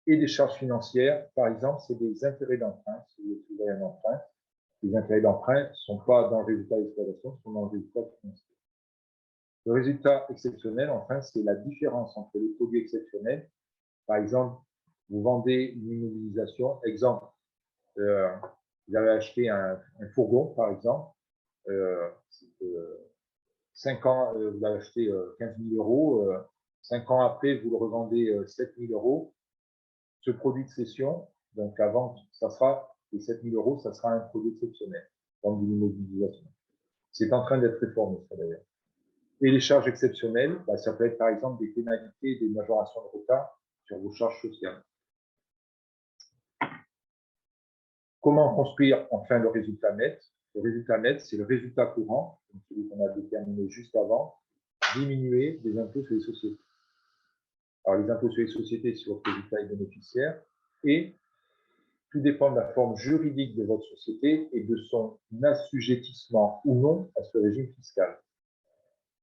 et des charges financières. Par exemple, c'est des intérêts d'emprunt. Si vous trouvez un emprunt, les intérêts d'emprunt ne sont pas dans le résultat d'exploitation, sont dans le résultat financier. Le résultat exceptionnel, enfin, c'est la différence entre les produits exceptionnels. Par exemple, vous vendez une immobilisation. Exemple, vous avez acheté un fourgon, par exemple. 5 ans, vous l'avez acheté 15 000 euros. 5 ans après, vous le revendez 7 000 euros. Ce produit de cession, donc la vente, ça sera, les 7 000 euros, ça sera un produit exceptionnel, vente d'une immobilisation. C'est en train d'être réformé, ça d'ailleurs. Et les charges exceptionnelles, bah, ça peut être par exemple des pénalités, des majorations de retard sur vos charges sociales. Comment construire enfin le résultat net? Le résultat net, c'est le résultat courant, donc celui qu'on a déterminé juste avant, diminué des impôts sur les sociétés. Alors les impôts sur les sociétés, c'est votre résultat est bénéficiaire, et tout dépend de la forme juridique de votre société et de son assujettissement ou non à ce régime fiscal.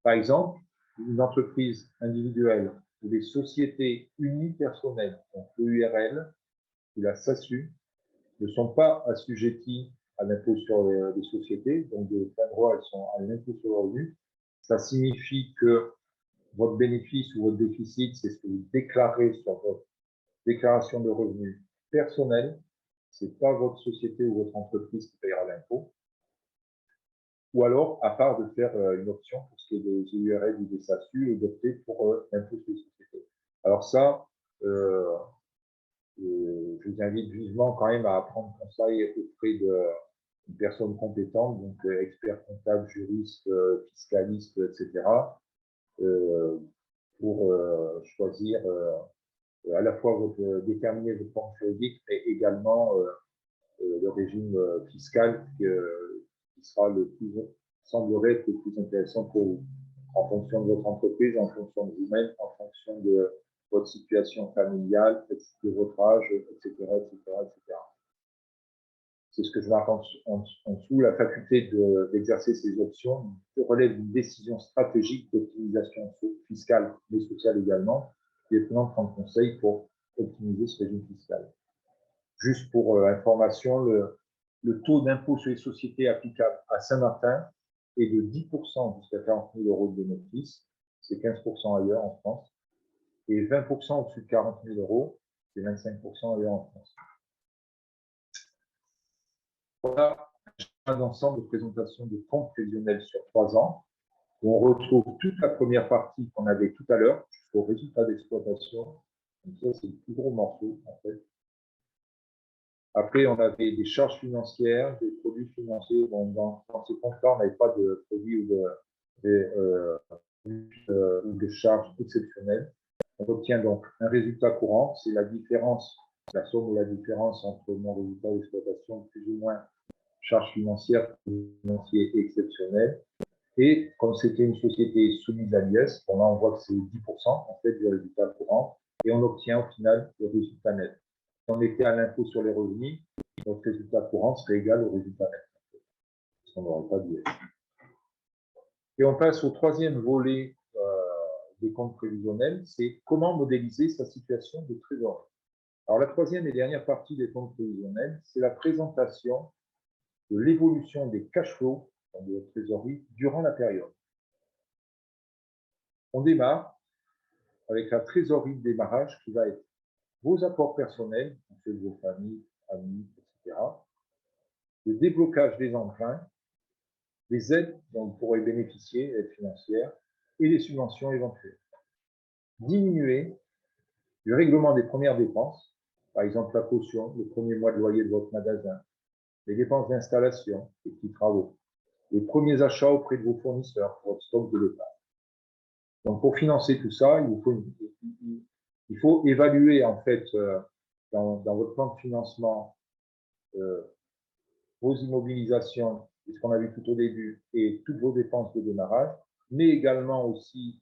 Par exemple, une entreprise individuelle ou des sociétés unipersonnelles, donc l'EURL ou la SASU, ne sont pas assujetties à l'impôt sur les sociétés, donc de plein droit, elles sont à l'impôt sur le revenu. Ça signifie que votre bénéfice ou votre déficit, c'est ce que vous déclarez sur votre déclaration de revenus personnelle. Ce n'est pas votre société ou votre entreprise qui payera l'impôt. Ou alors, à part de faire une option pour ce qui est des EURL ou des SASU et d'opter pour l'impôt sur les sociétés. Alors ça, je vous invite vivement quand même à prendre conseil auprès d'une personne compétente, donc expert comptable, juriste, fiscaliste, etc., pour choisir à la fois déterminer votre forme juridique, mais également le régime fiscal qui sera le plus, semblerait être le plus intéressant pour vous, en fonction de votre entreprise, en fonction de vous-même, en fonction de votre situation familiale, de votre âge, etc., etc., etc. C'est ce que je marque en dessous, la faculté d'exercer ces options relève d'une décision stratégique d'optimisation fiscale, mais sociale également, qui est venant prendre conseil pour optimiser ce régime fiscal. Juste pour information, le taux d'impôt sur les sociétés applicable à Saint-Martin est de 10% jusqu'à 40 000 euros de bénéfice, c'est 15% ailleurs en France, et 20% au-dessus de 40 000 euros, c'est 25% ailleurs en France. Voilà un ensemble de présentations de comptes prévisionnels sur 3 ans, où on retrouve toute la première partie qu'on avait tout à l'heure, jusqu'au résultat d'exploitation. Donc ça, c'est le plus gros morceau, en fait. Après, on avait des charges financières, des produits financiers. Bon, dans ces comptes-là, on n'avait pas de produits ou ou de charges exceptionnelles. On obtient donc un résultat courant, c'est la différence, la somme ou la différence entre mon résultat d'exploitation plus ou moins charges financières exceptionnelles. Et comme c'était une société soumise à l'IS, bon là on voit que c'est 10% en fait du résultat courant, et on obtient au final le résultat net. Si on était à l'impôt sur les revenus, notre résultat courant serait égal au résultat net, parce qu'on n'aurait pas d'IS. Et on passe au troisième volet des comptes prévisionnels, c'est comment modéliser sa situation de trésorerie. Alors la troisième et dernière partie des comptes prévisionnels, c'est la présentation de l'évolution des cash flows de la trésorerie durant la période. On démarre avec la trésorerie de démarrage qui va être vos apports personnels, ceux de vos familles, amis, etc., le déblocage des emprunts, les aides dont vous pourrez bénéficier, aides financières, et les subventions éventuelles. Diminuer du règlement des premières dépenses, par exemple la caution, le premier mois de loyer de votre magasin, les dépenses d'installation, les petits travaux, les premiers achats auprès de vos fournisseurs pour votre stock de départ. Donc, pour financer tout ça, il faut évaluer, en fait, dans votre plan de financement, vos immobilisations, ce qu'on a vu tout au début, et toutes vos dépenses de démarrage, mais également aussi,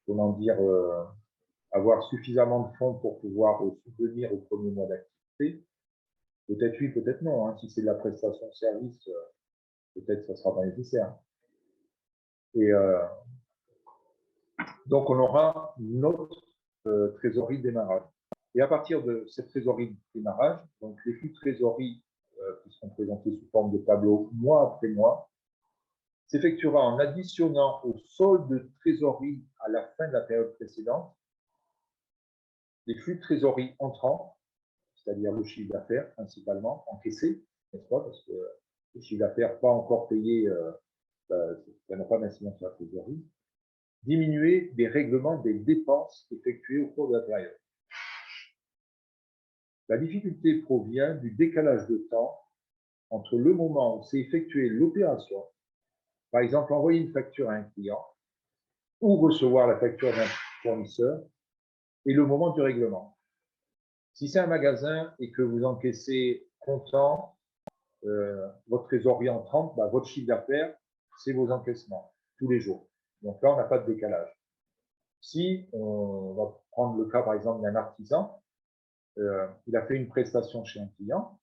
comment dire, avoir suffisamment de fonds pour pouvoir subvenir au premier mois d'activité. Peut-être oui, peut-être non. Hein. Si c'est de la prestation de service, peut-être ça ne sera pas nécessaire. Et donc, on aura notre trésorerie de démarrage. Et à partir de cette trésorerie de démarrage, donc les flux de trésorerie qui seront présentés sous forme de tableau mois après mois, s'effectuera en additionnant au solde de trésorerie à la fin de la période précédente les flux de trésorerie entrants, c'est-à-dire le chiffre d'affaires principalement encaissé, n'est-ce pas, parce que le chiffre d'affaires pas encore payé, ça n'a pas d'incidence sur la trésorerie, diminuer des règlements des dépenses effectuées au cours de la période. La difficulté provient du décalage de temps entre le moment où s'est effectuée l'opération, par exemple envoyer une facture à un client ou recevoir la facture d'un fournisseur, et le moment du règlement. Si c'est un magasin et que vous encaissez comptant votre trésorerie entrante, votre chiffre d'affaires, c'est vos encaissements tous les jours. Donc là, on n'a pas de décalage. Si on va prendre le cas, par exemple, d'un artisan, il a fait une prestation chez un client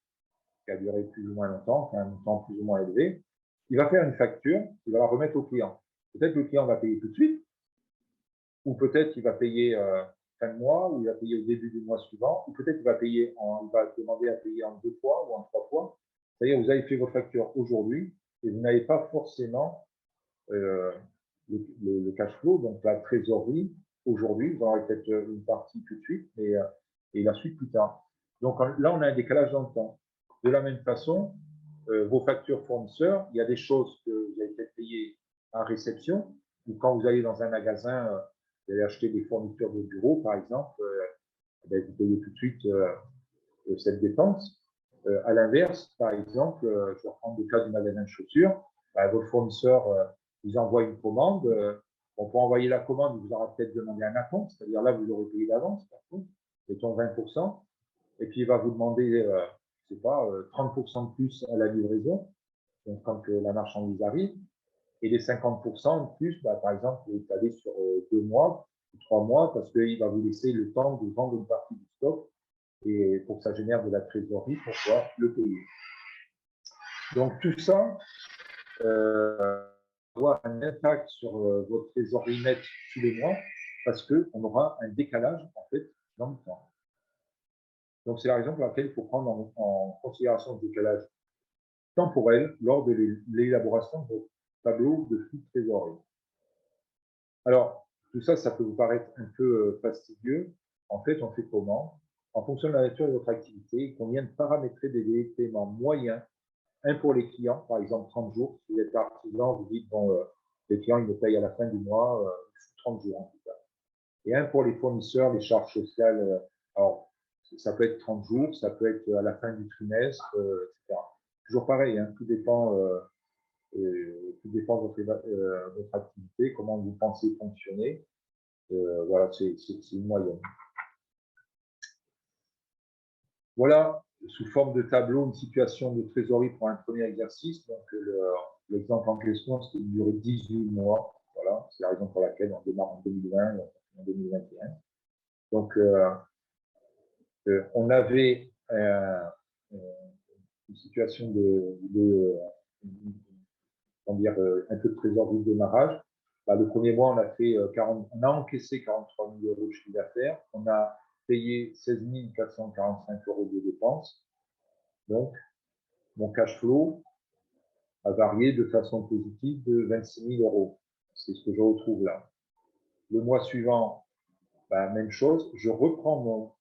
qui a duré plus ou moins longtemps, qui a un montant plus ou moins élevé, il va faire une facture, il va la remettre au client. Peut-être que le client va payer tout de suite, ou peut-être qu'il va payer fin de mois, ou il va payer au début du mois suivant, ou peut-être qu'il va payer il va demander à payer en 2 fois ou en 3 fois. C'est-à-dire vous avez fait votre facture aujourd'hui et vous n'avez pas forcément le cash flow, donc la trésorerie aujourd'hui. Vous aurez peut-être une partie tout de suite et la suite plus tard. Donc là, on a un décalage dans le temps. De la même façon, vos factures fournisseurs, il y a des choses que vous avez peut-être payées en réception, ou quand vous allez dans un magasin, vous allez acheter des fournitures de bureau, par exemple, vous payez tout de suite cette dépense. À l'inverse, par exemple, je vais reprendre le cas du magasin de chaussures, votre fournisseur vous envoie une commande, on peut envoyer la commande, il vous aura peut-être demandé un acompte, c'est-à-dire là, vous l'aurez payé d'avance, par contre, mettons 20%, et puis il va vous demander, je sais pas, 30% de plus à la livraison, donc quand la marchandise arrive, et les 50% de plus, par exemple, vous l'étalez sur 2 mois, 3 mois, parce qu'il va vous laisser le temps de vendre une partie du stock, et pour que ça génère de la trésorerie pour pouvoir le payer. Donc tout ça avoir un impact sur votre trésorerie nette tous les mois, parce qu'on aura un décalage en fait dans le temps. Donc c'est la raison pour laquelle il faut prendre en considération le décalage temporel lors de l'élaboration de votre tableau de flux de trésorerie. Alors, tout ça, ça peut vous paraître un peu fastidieux. En fait, on fait comment? En fonction de la nature de votre activité, il convient de paramétrer des délais de paiement moyens. Un pour les clients, par exemple 30 jours. Si vous êtes artisan, vous dites, bon, les clients, ils me payent à la fin du mois, 30 jours en tout cas. Et un pour les fournisseurs, les charges sociales. Alors, ça peut être 30 jours, ça peut être à la fin du trimestre, etc. Toujours pareil, hein, tout dépend tout dépend de votre activité, comment vous pensez fonctionner. Voilà, c'est une moyenne. Voilà, sous forme de tableau, une situation de trésorerie pour un premier exercice. Donc, l'exemple en question, c'est une durée de 18 mois. Voilà, c'est la raison pour laquelle on démarre en 2020 et en 2021. Donc, on avait une situation comment dire, un peu de trésorerie de démarrage. Bah, le premier mois, on a encaissé 43 000 euros de chiffre d'affaires. On a payé 16 445 euros de dépenses. Donc, mon cash flow a varié de façon positive de 26 000 euros. C'est ce que je retrouve là. Le mois suivant, bah, même chose. Je reprends mon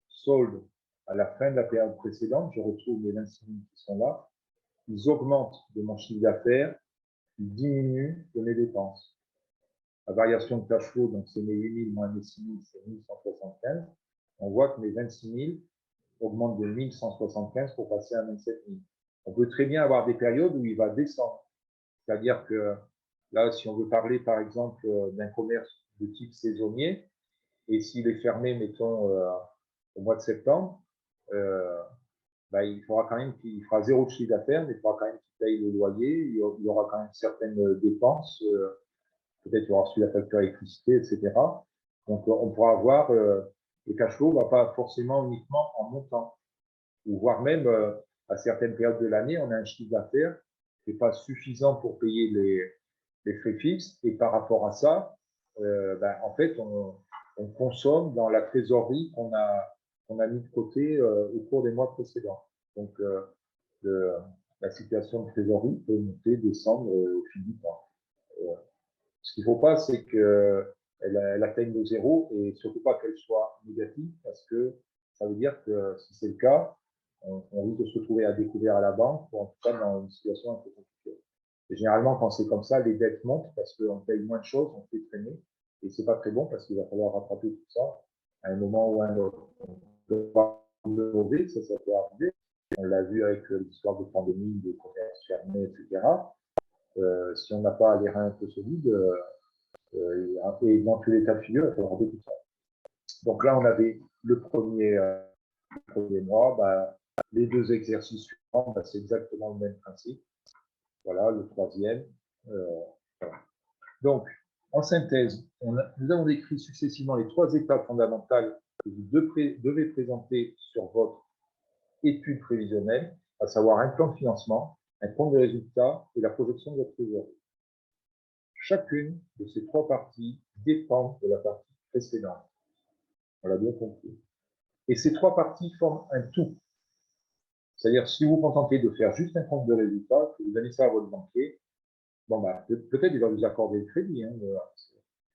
solde à la fin de la période précédente. Je retrouve les 26 000 qui sont là. Ils augmentent de mon chiffre d'affaires. Ils diminuent de mes dépenses. La variation de cash flow, donc c'est mes 8 000 moins mes 6 000, c'est 1175. On voit que mes 26 000 augmentent de 1175 pour passer à 27 000. On peut très bien avoir des périodes où il va descendre. C'est-à-dire que là, si on veut parler par exemple d'un commerce de type saisonnier, et s'il est fermé, mettons, au mois de septembre, bah, il fera quand même qu'il fera zéro de chiffre d'affaires, mais il faudra quand même qu'il paye le loyer, il y aura quand même certaines dépenses, peut-être qu'il y aura reçu la facture d'électricité, etc. Donc, on pourra avoir, le cash flow ne va pas forcément uniquement en montant, ou voire même à certaines périodes de l'année, on a un chiffre d'affaires qui n'est pas suffisant pour payer les frais fixes, et par rapport à ça, ben, en fait, on consomme dans la trésorerie qu'on a mis de côté au cours des mois précédents. Donc, la situation de trésorerie peut monter, descendre au fil du temps. Ce qu'il ne faut pas, c'est qu'elle atteigne le zéro, et surtout pas qu'elle soit négative, parce que ça veut dire que si c'est le cas, on risque de se retrouver à découvert à la banque, ou en tout cas dans une situation un peu compliquée. Et généralement, quand c'est comme ça, les dettes montent parce qu'on paye moins de choses, on fait traîner, et c'est pas très bon parce qu'il va falloir rattraper tout ça à un moment ou à un autre. On peut pas lever, ça peut arriver. On l'a vu avec l'histoire de pandémie, de commerce fermé, etc. Si on n'a pas les reins un peu solides, et dans tous les cas de figure, il faut regarder tout ça. Donc là, on avait le premier mois, bah, les deux exercices suivants, bah, c'est exactement le même principe. Voilà, le troisième. Voilà. Donc, en synthèse, nous avons décrit successivement les trois étapes fondamentales que vous devez présenter sur votre étude prévisionnelle, à savoir un plan de financement, un compte de résultats et la projection de votre trésorerie. Chacune de ces trois parties dépend de la partie précédente. On l'a bien compris. Et ces trois parties forment un tout. C'est-à-dire, si vous vous contentez de faire juste un compte de résultats, que vous donnez ça à votre banquier, bon, bah, peut-être il va vous accorder le crédit, hein,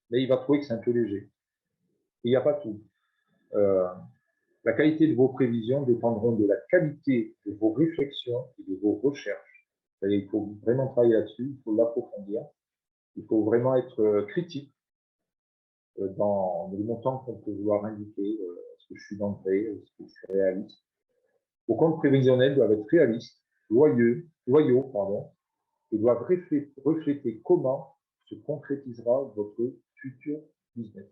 mais il va trouver que c'est un peu léger. Et il n'y a pas tout. La qualité de vos prévisions dépendront de la qualité de vos réflexions et de vos recherches. C'est-à-dire, il faut vraiment travailler là-dessus, il faut l'approfondir, il faut vraiment être critique dans les montants qu'on peut vouloir indiquer. Est-ce que je suis dans le vrai, est-ce que je suis réaliste? Vos comptes prévisionnels doivent être réalistes, loyaux, et doivent refléter comment se concrétisera votre futur business.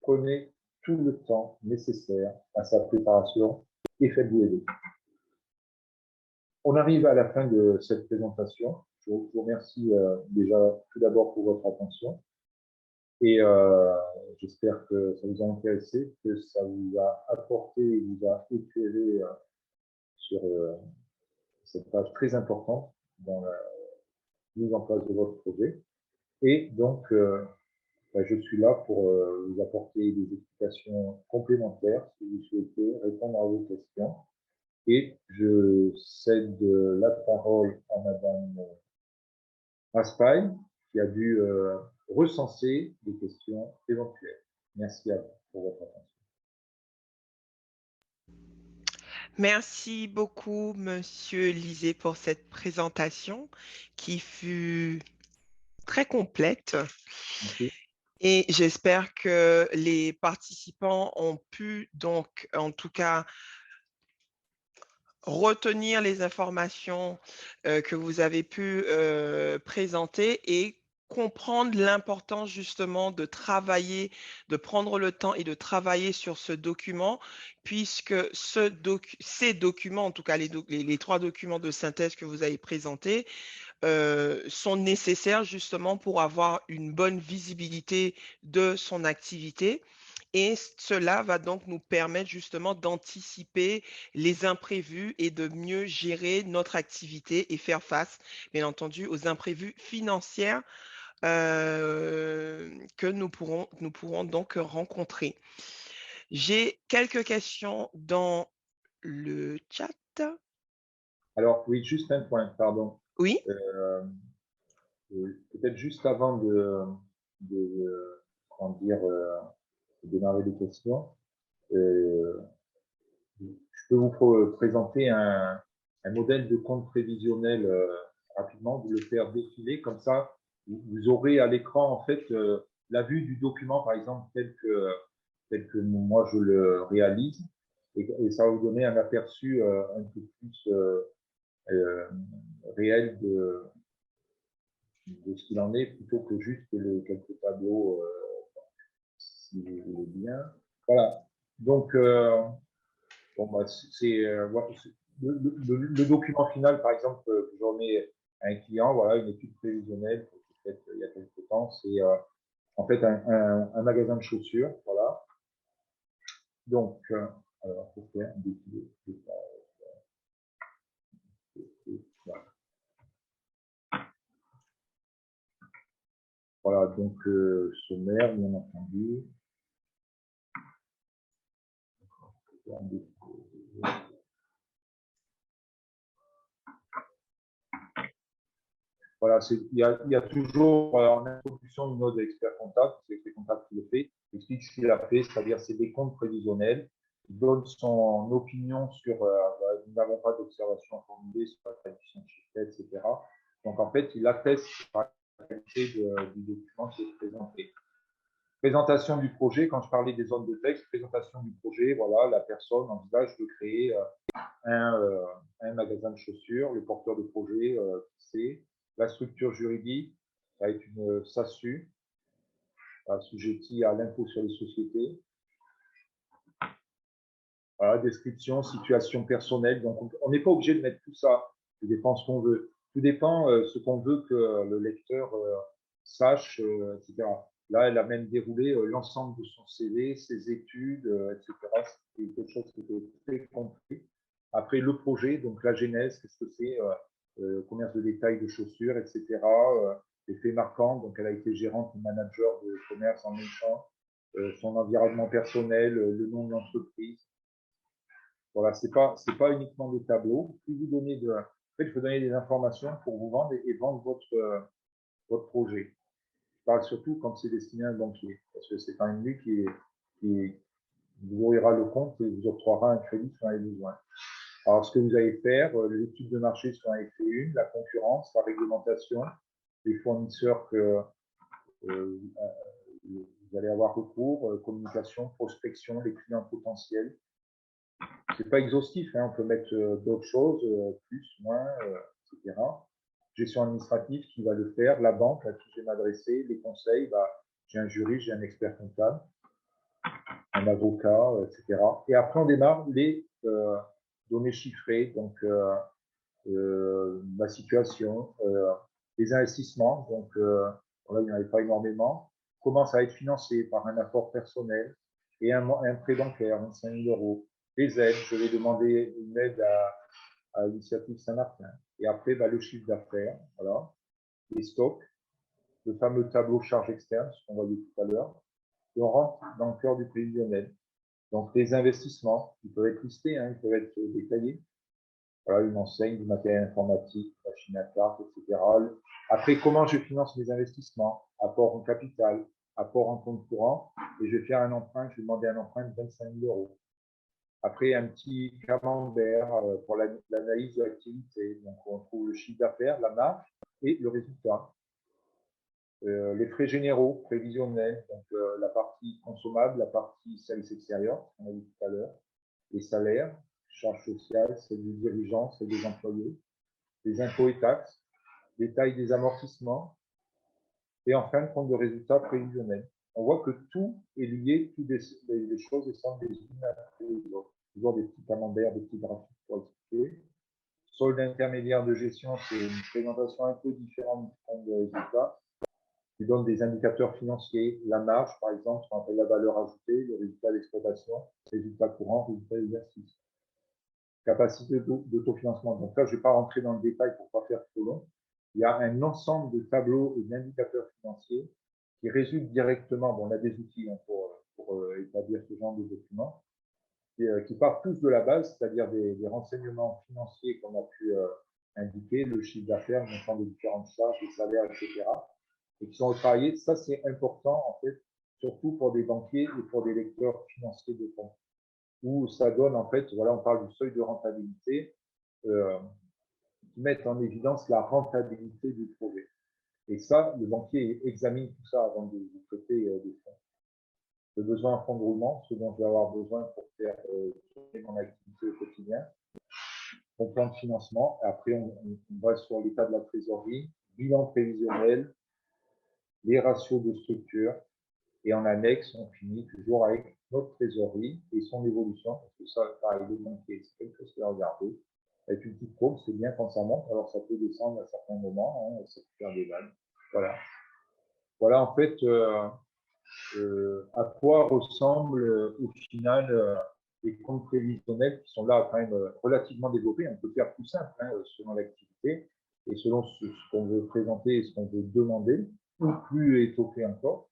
Prenez tout le temps nécessaire à sa préparation et faites-vous aider. On arrive à la fin de cette présentation. Je vous remercie déjà tout d'abord pour votre attention, et j'espère que ça vous a intéressé, que ça vous a apporté et vous a éclairé sur cette page très importante dans la mise en place de votre projet. Et donc, je suis là pour vous apporter des explications complémentaires si vous souhaitez répondre à vos questions. Et je cède la parole à Madame Raspail, qui a dû recenser les questions éventuelles. Merci à vous pour votre attention. Merci beaucoup, Monsieur Lisée, pour cette présentation qui fut très complète. Merci. Et j'espère que les participants ont pu donc, en tout cas, retenir les informations que vous avez pu présenter et comprendre l'importance justement de travailler, de prendre le temps et de travailler sur ce document, puisque ces documents, en tout cas les 3 documents de synthèse que vous avez présentés, sont nécessaires justement pour avoir une bonne visibilité de son activité. Et cela va donc nous permettre justement d'anticiper les imprévus et de mieux gérer notre activité et faire face, bien entendu, aux imprévus financiers que nous pourrons donc rencontrer. J'ai quelques questions dans le chat. Alors, oui, juste un point, pardon. Oui, Peut-être juste avant comment dire, de démarrer les questions, euh, je peux vous présenter un modèle de compte prévisionnel rapidement, vous le faire défiler, comme ça, vous aurez à l'écran en fait la vue du document, par exemple, tel que moi je le réalise, et ça va vous donner un aperçu un peu plus euh, réel de ce qu'il en est, plutôt que juste les quelques tableaux, si vous voulez bien. Voilà. Donc, bon, bah, voilà, le document final, par exemple, que je remets à un client, voilà, une étude prévisionnelle, peut-être il y a quelques temps, c'est en fait un magasin de chaussures, voilà. Donc, alors, faut faire un défilé. Voilà. Voilà, donc sommaire, bien entendu. Voilà, il y a toujours en introduction une note d'expert comptable, c'est l'expert comptable qui le fait, il explique ce qu'il a fait, c'est-à-dire c'est des comptes prévisionnels, il donne son opinion sur, nous n'avons pas d'observation à formuler sur la traduction de chiffres, etc. Donc en fait, il atteste par la qualité du document qui est présenté. Présentation du projet, quand je parlais des zones de texte, présentation du projet, voilà, la personne envisage de créer un magasin de chaussures, le porteur de projet, c'est la structure juridique, ça va être une SASU, assujettie à l'impôt sur les sociétés. Voilà, description, situation personnelle. Donc, on n'est pas obligé de mettre tout ça. Tout dépend ce qu'on veut. Tout dépend ce qu'on veut que le lecteur sache, etc. Là, elle a même déroulé l'ensemble de son CV, ses études, etc. C'est quelque chose qui était très complet. Après, le projet, donc la genèse, qu'est-ce que c'est commerce de détail de chaussures, etc. Les faits marquants, donc elle a été gérante ou manager de commerce en méchant, son environnement personnel, le nom de l'entreprise. Voilà, c'est pas uniquement des tableaux. Plus vous donnez en fait, il faut donner des informations pour vous vendre et vendre votre projet. Je parle surtout quand c'est destiné à un banquier, parce que c'est quand même lui qui vous ouvrira le compte et vous octroiera un crédit si vous en avez besoin. Alors, ce que vous allez faire, l'étude de marché si vous en avez fait une, la concurrence, la réglementation, les fournisseurs que vous allez avoir recours, communication, prospection, les clients potentiels. C'est pas exhaustif, hein, on peut mettre d'autres choses, plus, moins, etc. Gestion administrative, qui va le faire, la banque à qui je vais m'adresser, les conseils, bah, j'ai un juriste, j'ai un expert comptable, un avocat, etc. Et après, on démarre les données chiffrées, donc ma situation, les investissements, donc là, il n'y en avait pas énormément, comment ça va être financé par un apport personnel et un prêt bancaire, 25 000 euros. Les aides, je vais demander une aide à l'initiative Saint-Martin. Et après, bah, le chiffre d'affaires, voilà, les stocks, le fameux tableau charge externe, ce qu'on voyait tout à l'heure. Et on rentre dans le cœur du prévisionnel. Donc, les investissements, ils peuvent être listés, hein, ils peuvent être détaillés. Voilà, une enseigne, du matériel informatique, machine à carte, etc. Après, comment je finance mes investissements? Apport en capital, apport en compte courant, et je vais faire un emprunt, je vais demander un emprunt de 25 000 euros. Après, un petit camembert pour l'analyse de l'activité. Donc, on trouve le chiffre d'affaires, la marge et le résultat. Les frais généraux, prévisionnels, donc la partie consommable, la partie service extérieur, on a dit tout à l'heure, les salaires, charges sociales, celles du dirigeant, celles des employés, les impôts et taxes, les tailles des amortissements, et enfin le compte de résultats prévisionnels. On voit que tout est lié, toutes les choses descendent des unes après les autres. Toujours des petits camemberts, des petits graphiques pour expliquer. Solde intermédiaire de gestion, c'est une présentation un peu différente du compte de résultats, qui donne des indicateurs financiers, la marge, par exemple, ce qu'on appelle la valeur ajoutée, le résultat d'exploitation, résultat courant, résultat d'exercice. Capacité d'autofinancement. Donc là, je ne vais pas rentrer dans le détail pour ne pas faire trop long. Il y a un ensemble de tableaux et d'indicateurs financiers qui résultent directement, bon, on a des outils pour établir ce genre de documents, qui partent tous de la base, c'est-à-dire des renseignements financiers qu'on a pu indiquer, le chiffre d'affaires, le montant des différentes charges, les salaires, etc., et qui sont retravaillés. Ça, c'est important, en fait, surtout pour des banquiers et pour des lecteurs financiers de compte, où ça donne, en fait, voilà, on parle du seuil de rentabilité, qui mettent en évidence la rentabilité du projet. Et ça, le banquier examine tout ça avant de traiter des fonds. Le besoin en fonds de roulement, ce dont je vais avoir besoin pour faire mon activité au quotidien, mon plan de financement, et après on va sur l'état de la trésorerie, bilan prévisionnel, les ratios de structure, et en annexe, on finit toujours avec notre trésorerie et son évolution, parce que ça, pareil, le banquier, c'est quelque chose à regarder. Avec une petite courbe, c'est bien quand ça monte, alors ça peut descendre à certains moments, hein, ça peut faire des vagues. Voilà. Voilà en fait à quoi ressemblent au final les comptes prévisionnels qui sont là quand même relativement développés. On peut faire plus simple hein, selon l'activité et selon ce qu'on veut présenter et ce qu'on veut demander, ou plus étoffé encore.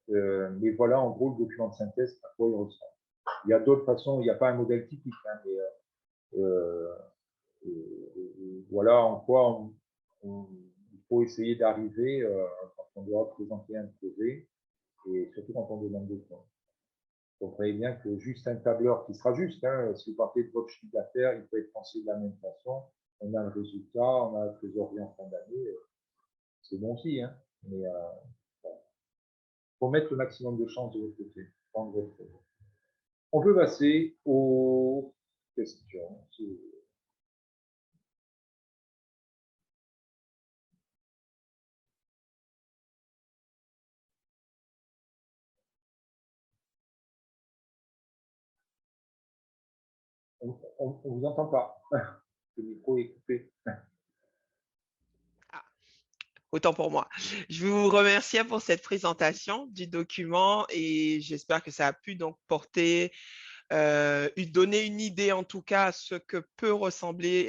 Mais voilà en gros le document de synthèse à quoi il ressemble. Il y a d'autres façons, il n'y a pas un modèle typique, hein, mais voilà en quoi il faut essayer d'arriver quand on doit présenter un projet et surtout quand on demande des fonds. Vous comprenez bien que juste un tableur qui sera juste, hein, si vous partez de votre chiffre d'affaires, il peut être pensé de la même façon. On a le résultat, on a la trésorerie en fin d'année, c'est bon aussi, hein, mais il faut mettre le maximum de chance de votre côté. On peut passer aux questions. On ne vous entend pas. Le micro est coupé. Autant pour moi. Je vous remercie pour cette présentation du document et j'espère que ça a pu donc porter, donner une idée en tout cas à ce que peut ressembler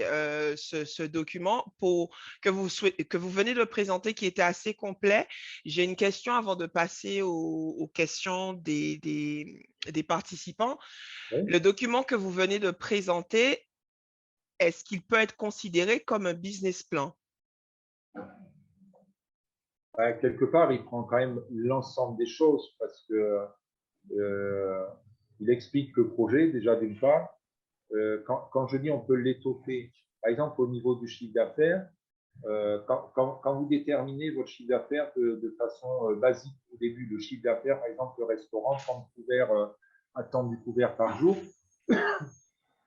ce document que vous venez de présenter qui était assez complet. J'ai une question avant de passer aux questions des participants. Oui. Le document que vous venez de présenter, est-ce qu'il peut être considéré comme un business plan? Quelque part, il prend quand même l'ensemble des choses parce que il explique le projet déjà d'une part. Quand je dis on peut l'étoffer, par exemple au niveau du chiffre d'affaires, quand vous déterminez votre chiffre d'affaires de façon basique au début, le chiffre d'affaires, par exemple le restaurant, 30 couverts à temps du couvert par jour,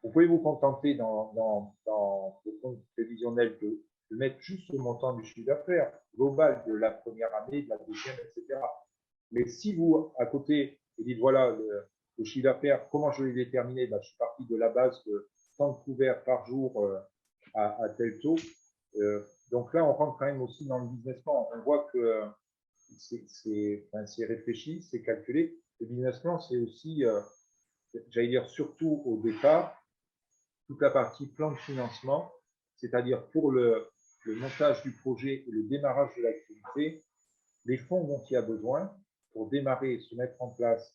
vous pouvez vous contenter dans le compte prévisionnel de mettre juste le montant du chiffre d'affaires global de la première année, de la deuxième, etc. Mais si vous, à côté, vous dites, voilà, le chiffre d'affaires, comment je l'ai déterminé? Je suis parti de la base de 30 couverts par jour à tel taux. Donc là, on rentre quand même aussi dans le business plan. On voit que c'est réfléchi, c'est calculé. Le business plan, c'est aussi, j'allais dire surtout au départ, toute la partie plan de financement, c'est-à-dire pour le montage du projet et le démarrage de l'activité, les fonds dont il y a besoin pour démarrer, se mettre en place,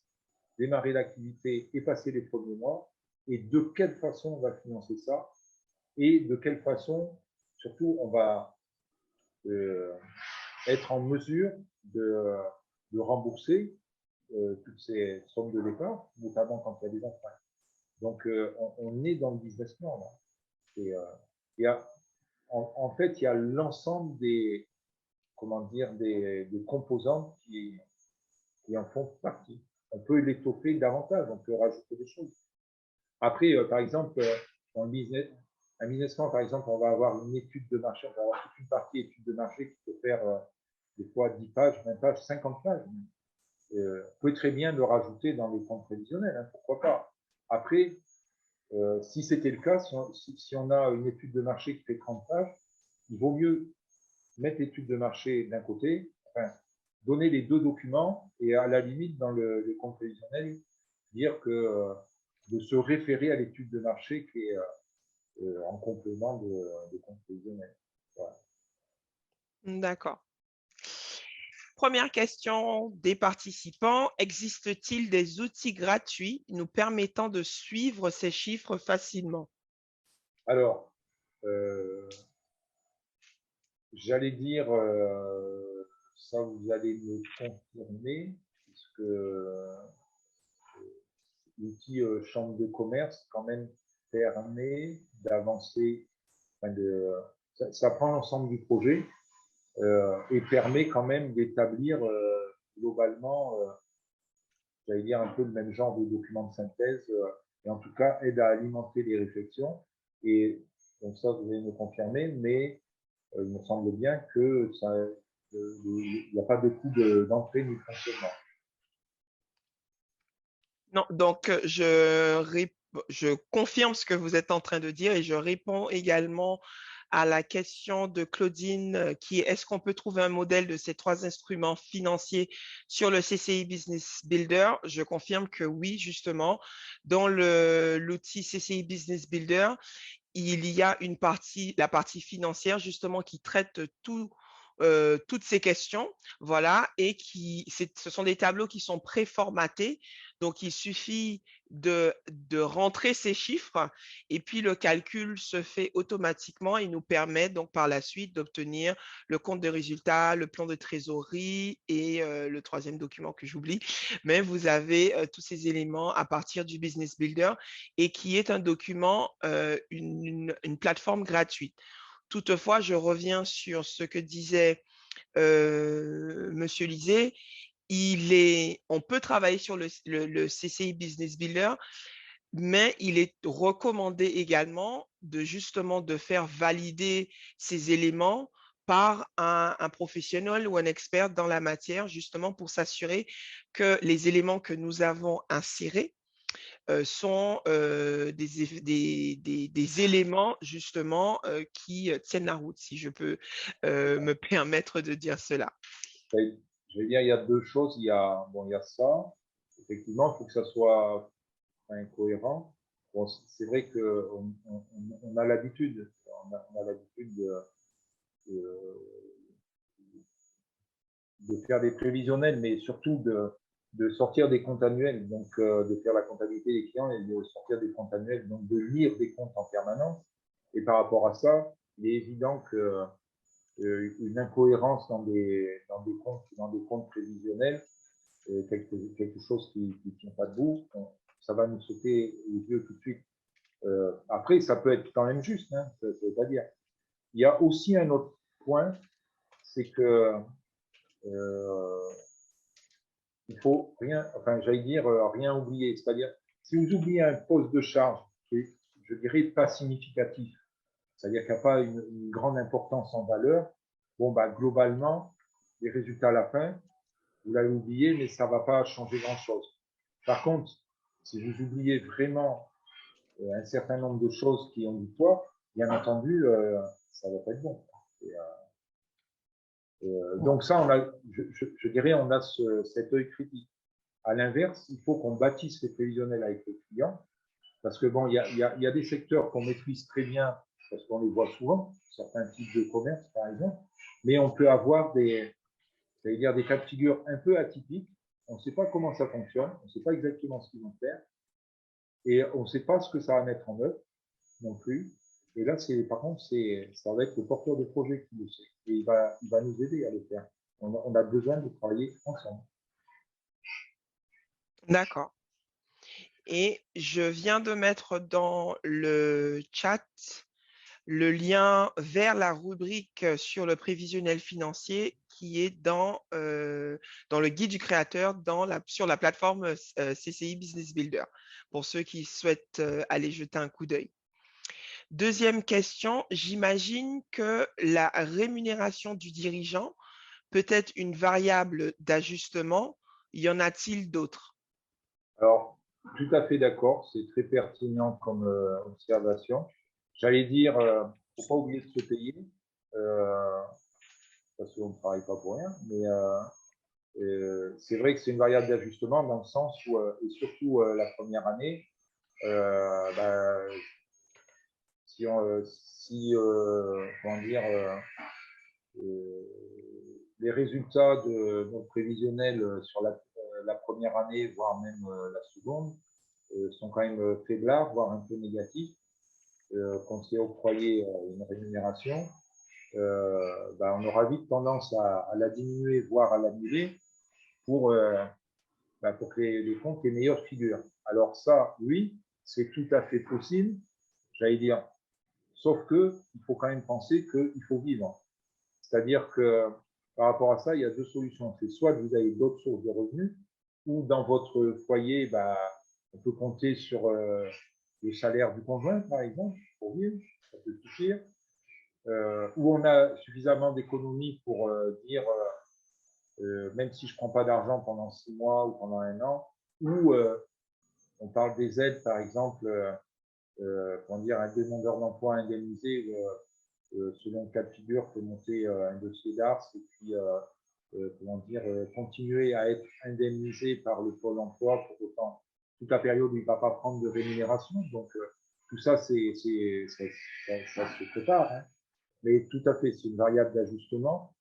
démarrer l'activité et passer les premiers mois, et de quelle façon on va financer ça, et de quelle façon, surtout, on va être en mesure de rembourser toutes ces sommes de départ, notamment quand il y a des emprunts. Donc, on est dans le business plan. Là. Et, en fait, il y a l'ensemble des, comment dire, des composantes qui en font partie. On peut l'étoffer davantage, on peut rajouter des choses. Après, par exemple, dans le business, un business plan, par exemple, on va avoir une étude de marché, on va avoir toute une partie étude de marché qui peut faire des fois 10 pages, 20 pages, 50 pages. On peut très bien le rajouter dans les comptes prévisionnels, hein, pourquoi pas. Après, si c'était le cas, si on a une étude de marché qui fait 30 pages, il vaut mieux mettre l'étude de marché d'un côté, enfin, donner les deux documents et à la limite, dans le compte prévisionnel, dire que de se référer à l'étude de marché qui est en complément de compte prévisionnel. Voilà. D'accord. Première question des participants. Existe-t-il des outils gratuits nous permettant de suivre ces chiffres facilement? Alors, j'allais dire, ça vous allez me confirmer, puisque l'outil chambre de commerce quand même permet d'avancer, enfin ça prend l'ensemble du projet et permet quand même d'établir globalement, j'allais dire un peu le même genre de document de synthèse, et en tout cas aide à alimenter les réflexions. Et donc ça, vous allez me confirmer, mais il me semble bien que il n'y a pas de coût d'entrée ni de fonctionnement. Non, donc je confirme ce que vous êtes en train de dire et je réponds également à la question de Claudine qui est est-ce qu'on peut trouver un modèle de ces trois instruments financiers sur le CCI Business Builder? Je confirme que oui, justement, dans l'outil CCI Business Builder, il y a une partie, la partie financière justement qui traite toutes ces questions, voilà, et ce sont des tableaux qui sont préformatés, donc il suffit de rentrer ces chiffres et puis le calcul se fait automatiquement et nous permet donc par la suite d'obtenir le compte de résultat, le plan de trésorerie et le troisième document que j'oublie, mais vous avez tous ces éléments à partir du Business Builder et qui est un document, une plateforme gratuite. Toutefois, je reviens sur ce que disait Monsieur Lisée. On peut travailler sur le CCI Business Builder, mais il est recommandé également de faire valider ces éléments par un professionnel ou un expert dans la matière, justement pour s'assurer que les éléments que nous avons insérés sont des éléments justement qui tiennent la route, si je peux me permettre de dire cela. Je vais dire, il y a deux choses. Il y a ça. Effectivement, il faut que ça soit cohérent. Bon, c'est vrai qu'on a l'habitude, on a l'habitude de faire des prévisionnels, mais surtout de sortir des comptes annuels, donc de faire la comptabilité des clients et de sortir des comptes annuels, donc de lire des comptes en permanence. Et par rapport à ça, il est évident que une incohérence dans des comptes prévisionnels, quelque chose qui ne tient pas debout, ça va nous sauter aux yeux tout de suite. Après, ça peut être quand même juste, hein, ça ne veut pas dire. Il y a aussi un autre point, c'est que il faut rien, enfin, j'allais dire, rien oublier. C'est-à-dire, si vous oubliez un poste de charge qui est, je dirais, pas significatif, c'est-à-dire qu'il n'y a pas une grande importance en valeur, bon, bah, globalement, les résultats à la fin, vous l'avez oublié, mais ça ne va pas changer grand-chose. Par contre, si vous oubliez vraiment un certain nombre de choses qui ont du poids, bien entendu, ça ne va pas être bon. Donc ça, je dirais, on a cet œil critique. À l'inverse, il faut qu'on bâtisse les prévisionnels avec les clients, parce que bon, il y a des secteurs qu'on maîtrise très bien, parce qu'on les voit souvent, certains types de commerce, par exemple, mais on peut avoir j'allais dire, des cas de figure un peu atypiques. On ne sait pas comment ça fonctionne, on ne sait pas exactement ce qu'ils vont faire, et on ne sait pas ce que ça va mettre en œuvre non plus. Et là, par contre, ça va être le porteur de projet qui le sait. Et il va nous aider à le faire. On a besoin de travailler ensemble. D'accord. Et je viens de mettre dans le chat le lien vers la rubrique sur le prévisionnel financier qui est dans le guide du créateur sur la plateforme CCI Business Builder, pour ceux qui souhaitent aller jeter un coup d'œil. Deuxième question, j'imagine que la rémunération du dirigeant peut être une variable d'ajustement. Y en a-t-il d'autres? Alors, tout à fait d'accord, c'est très pertinent comme observation. J'allais dire, il ne faut pas oublier de se payer, parce qu'on ne travaille pas pour rien, mais c'est vrai que c'est une variable d'ajustement dans le sens où, et surtout la première année, bah, comment dire, les résultats de notre prévisionnel sur la première année, voire même la seconde, sont quand même faiblards, voire un peu négatifs. Quand c'est octroyé une rémunération, on aura vite tendance à la diminuer, voire à l'annuler pour que les comptes aient meilleure figure. Alors ça, oui, c'est tout à fait possible, j'allais dire, sauf qu'il faut quand même penser qu'il faut vivre. C'est-à-dire que par rapport à ça, il y a deux solutions. C'est soit que vous avez d'autres sources de revenus, ou dans votre foyer, on peut compter sur le salaire du conjoint, par exemple, pour vivre, ça peut suffire. Où on a suffisamment d'économies pour dire même si je ne prends pas d'argent pendant 6 mois ou pendant un an, ou on parle des aides, par exemple, comment dire, un demandeur d'emploi indemnisé, selon le cas de figure, peut monter un dossier d'ARS et puis comment dire, continuer à être indemnisé par le Pôle emploi pour autant toute la période où il ne va pas prendre de rémunération. Donc, tout ça, ça se prépare. Hein. Mais tout à fait, c'est une variable d'ajustement.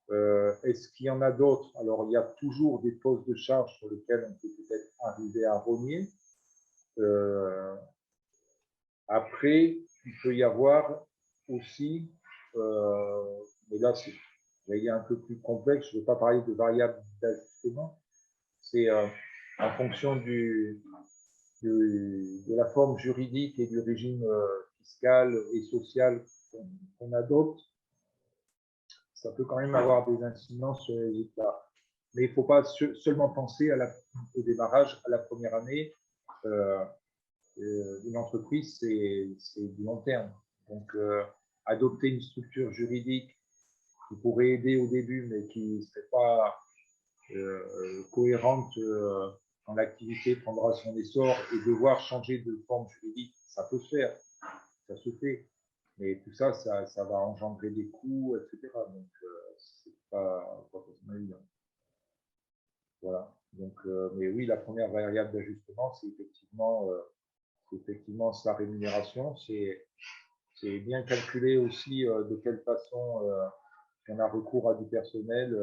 Est-ce qu'il y en a d'autres? Alors, il y a toujours des postes de charge sur lesquels on peut peut-être arriver à rogner. Après, il peut y avoir aussi, mais là, c'est un peu plus complexe, je ne veux pas parler de variables d'ajustement, c'est en fonction de la forme juridique et du régime fiscal et social qu'on adopte, ça peut quand même avoir des incidences sur les résultats. Mais il ne faut pas seulement penser au démarrage, à la première année. Une entreprise, c'est du long terme. Donc, adopter une structure juridique qui pourrait aider au début, mais qui ne serait pas cohérente quand l'activité prendra son essor et devoir changer de forme juridique, ça peut se faire, ça se fait. Mais tout ça, ça va engendrer des coûts, etc. Donc, c'est pas forcément évident. Voilà. Donc, mais oui, la première variable d'ajustement, c'est effectivement sa rémunération. C'est bien calculer aussi de quelle façon on a recours à du personnel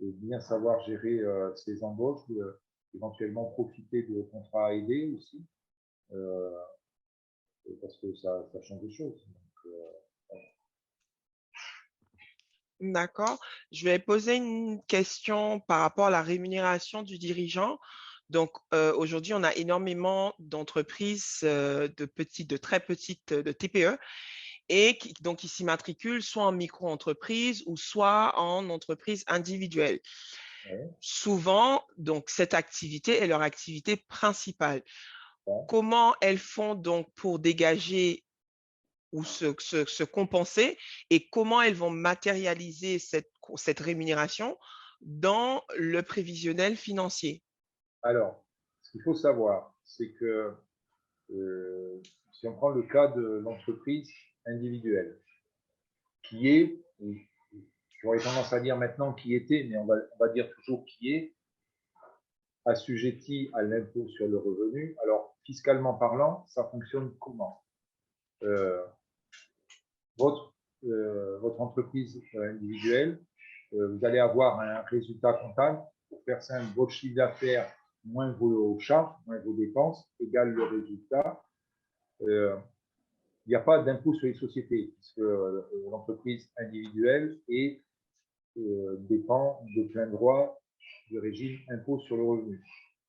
et bien savoir gérer ses embauches, éventuellement profiter de contrats aidés aussi, parce que ça change les choses. Donc, D'accord. Je vais poser une question par rapport à la rémunération du dirigeant. Donc, aujourd'hui, on a énormément d'entreprises de très petites, de TPE, et donc qui s'immatriculent soit en micro-entreprise ou soit en entreprise individuelle. ouais, Souvent, donc, cette activité est leur activité principale. ouais. Comment elles font donc pour dégager ou se compenser, et comment elles vont matérialiser cette rémunération dans le prévisionnel financier? Alors, ce qu'il faut savoir, c'est que si on prend le cas de l'entreprise individuelle, qui est, j'aurais tendance à dire maintenant qui était, mais on va dire toujours qui est, assujetti à l'impôt sur le revenu. Alors, fiscalement parlant, ça fonctionne comment? euh, votre entreprise individuelle, vous allez avoir un résultat comptable. Pour faire simple, votre chiffre d'affaires moins vos charges, moins vos dépenses, égale le résultat. Il n'y a pas d'impôt sur les sociétés, puisque l'entreprise individuelle dépend de plein droit du régime impôt sur le revenu.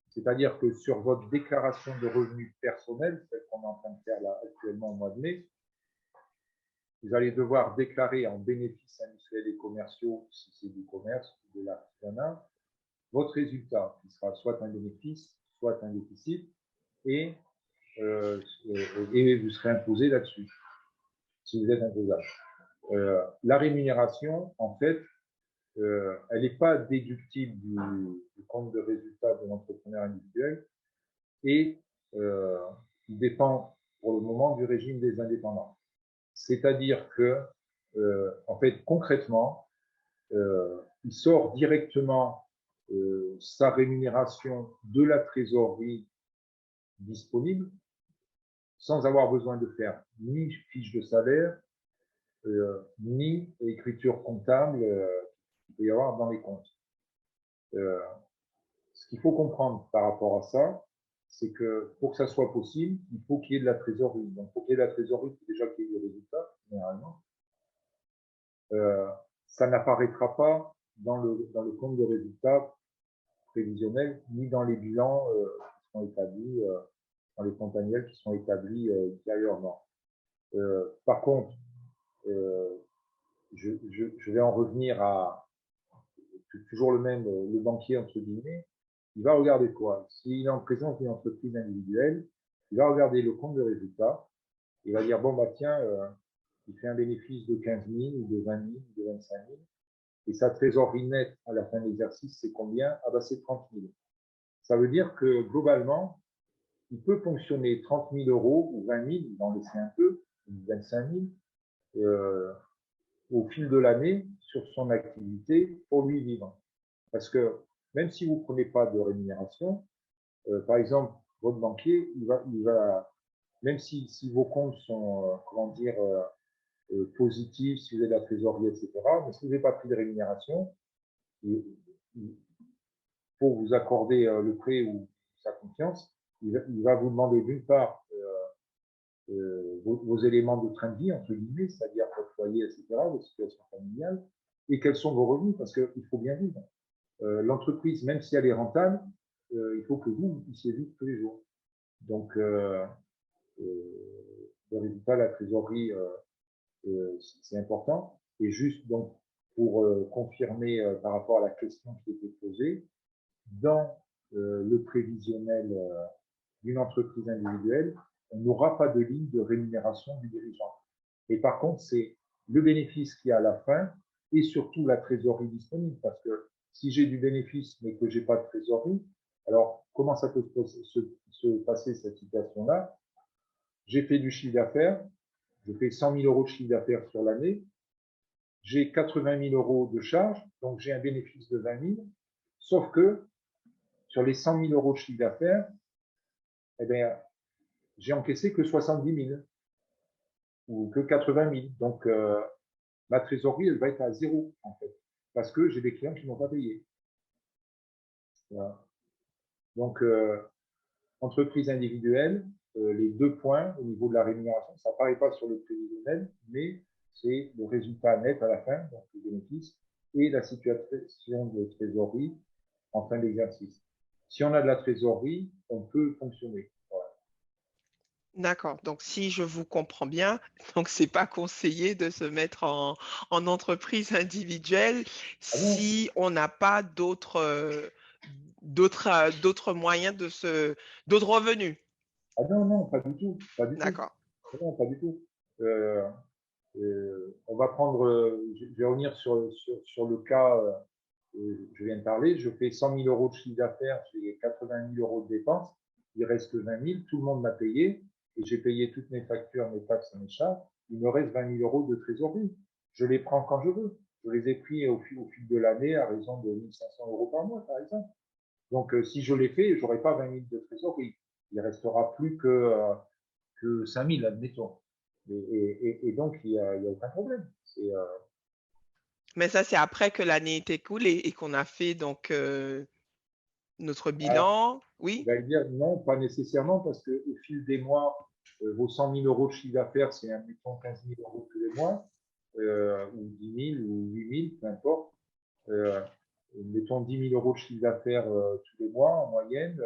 C'est-à-dire que sur votre déclaration de revenus personnels, celle qu'on est en train de faire là actuellement au mois de mai, vous allez devoir déclarer en bénéfices industriels et commerciaux, si c'est du commerce ou de l'artisanat, votre résultat, qui sera soit un bénéfice, soit un déficit, et vous serez imposé là-dessus, si vous êtes imposable. La rémunération, en fait, elle n'est pas déductible du compte de résultat de l'entrepreneur individuel et il dépend pour le moment du régime des indépendants. C'est-à-dire que, en fait, concrètement, il sort directement sa rémunération de la trésorerie disponible sans avoir besoin de faire ni fiche de salaire, ni écriture comptable qu'il peut y avoir dans les comptes. Ce qu'il faut comprendre par rapport à ça, c'est que pour que ça soit possible, il faut qu'il y ait de la trésorerie. Donc, pour qu'il y ait de la trésorerie, il faut déjà qu'il y ait des résultats, généralement. Ça n'apparaîtra pas dans le compte de résultats prévisionnels, ni dans les bilans qui sont établis, dans les comptes annuels qui sont établis ultérieurement. Par contre, je vais en revenir à toujours le banquier, entre guillemets. Il va regarder quoi? S'il est en présence d'une entreprise individuelle, il va regarder le compte de résultat. Il va dire, bon, bah tiens, il fait un bénéfice de 15 000 ou de 20 000 ou de 25 000. Et sa trésorerie nette à la fin de l'exercice, c'est combien? Ah bah c'est 30 000. Ça veut dire que globalement, il peut fonctionner 30 000 euros ou 20 000, il en laisser un peu, ou 25 000, au fil de l'année sur son activité pour lui vivre. Parce que même si vous ne prenez pas de rémunération, par exemple, votre banquier, il va même si vos comptes sont, comment dire, positifs, si vous avez de la trésorerie, etc., mais si vous n'avez pas pris de rémunération, pour vous accorder le prêt ou sa confiance, il va vous demander d'une part vos éléments de train de vie, entre guillemets, c'est-à-dire votre foyer, etc., votre situation familiale, et quels sont vos revenus, parce qu'il faut bien vivre. L'entreprise, même si elle est rentable, il faut que vous puissiez vivre tous les jours. Donc, le résultat, la trésorerie, c'est important. Et juste donc pour confirmer par rapport à la question qui était posée, dans le prévisionnel d'une entreprise individuelle, on n'aura pas de ligne de rémunération du dirigeant. Et par contre, c'est le bénéfice qu'il y a à la fin et surtout la trésorerie disponible. Parce que si j'ai du bénéfice mais que je n'ai pas de trésorerie, alors comment ça peut se passer cette situation-là? J'ai fait du chiffre d'affaires, je fais 100 000 euros de chiffre d'affaires sur l'année, j'ai 80 000 euros de charges, donc j'ai un bénéfice de 20 000, sauf que sur les 100 000 euros de chiffre d'affaires, eh bien, j'ai encaissé que 70 000 ou que 80 000. Donc, ma trésorerie, elle va être à zéro, en fait, parce que j'ai des clients qui ne m'ont pas payé. Voilà. Donc, entreprise individuelle, les deux points au niveau de la rémunération, ça n'apparaît pas sur le prévisionnel, mais c'est le résultat net à la fin, donc le bénéfice, et la situation de trésorerie en fin d'exercice. Si on a de la trésorerie, on peut fonctionner. Voilà. D'accord. Donc, si je vous comprends bien, donc c'est pas conseillé de se mettre en entreprise individuelle Ah non, si on n'a pas d'autres moyens d'autres revenus. ah non, non, pas du tout, pas du tout. D'accord. Non, pas du tout. Euh, on va prendre, je vais revenir sur le cas, je viens de parler, je fais 100 000 euros de chiffre d'affaires, j'ai 80 000 euros de dépenses, il reste 20 000, tout le monde m'a payé, et j'ai payé toutes mes factures, mes taxes, mes charges, il me reste 20 000 euros de trésorerie. Je les prends quand je veux. Je les ai pris au fil de l'année à raison de 1 500 euros par mois, par exemple. Donc, si je l'ai fait, je n'aurai pas 20 000 de trésorerie. Il ne restera plus que 5 000, admettons. Et donc, il n'y a aucun problème. Mais ça, c'est après que l'année est écoulée et qu'on a fait donc notre Alors, bilan. Oui. j'allais dire non, pas nécessairement, parce qu'au fil des mois, vos 100 000 euros de chiffre d'affaires, c'est admettons 15 000 euros tous les mois, ou 10 000 ou 8 000, peu importe. Mettons 10 000 euros de chiffre d'affaires tous les mois en moyenne,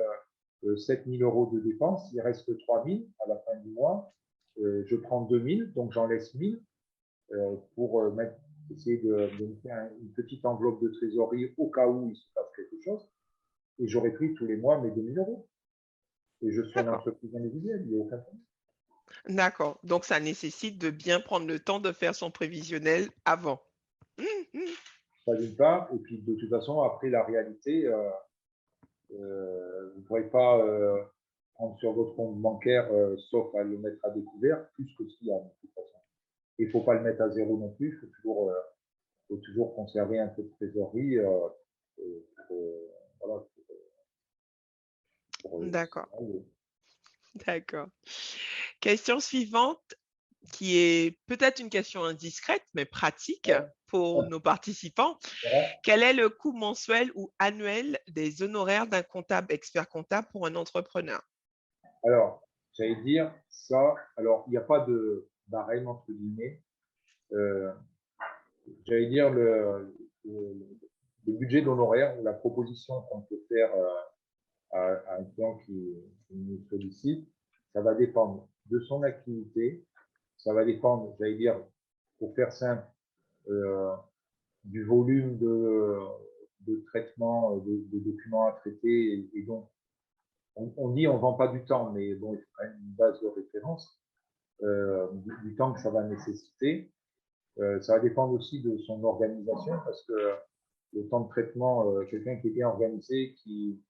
7 000 euros de dépenses, il reste 3 000 à la fin du mois. Je prends 2 000, donc j'en laisse 1 000. pour essayer de me faire une petite enveloppe de trésorerie au cas où il se passe quelque chose. Et j'aurais pris tous les mois mes 2000 euros. Et je suis en D'accord. entreprise individuelle, il n'y a aucun problème. D'accord. Donc, ça nécessite de bien prendre le temps de faire son prévisionnel avant. Ça d'une part. Et puis, de toute façon, après, la réalité, vous ne pourrez pas prendre sur votre compte bancaire, sauf à le mettre à découvert, plus que ce qu'il y a, de toute façon. Il ne faut pas le mettre à zéro non plus. Il faut toujours conserver un peu de trésorerie. Voilà, D'accord. D'accord. Question suivante, qui est peut-être une question indiscrète, mais pratique pour nos participants. voilà. Quel est le coût mensuel ou annuel des honoraires d'un comptable expert comptable pour un entrepreneur? Alors, j'allais dire ça. Alors, il n'y a pas de barème entre guillemets. J'allais dire le budget d'honoraires, la proposition qu'on peut faire à un client qui nous sollicite, ça va dépendre de son activité, ça va dépendre, j'allais dire, pour faire simple, du volume de traitement, de documents à traiter. Et donc, on dit on ne vend pas du temps, mais bon, il faut quand même une base de référence du temps que ça va nécessiter. Ça va dépendre aussi de son organisation, parce que le temps de traitement, quelqu'un qui est bien organisé, qui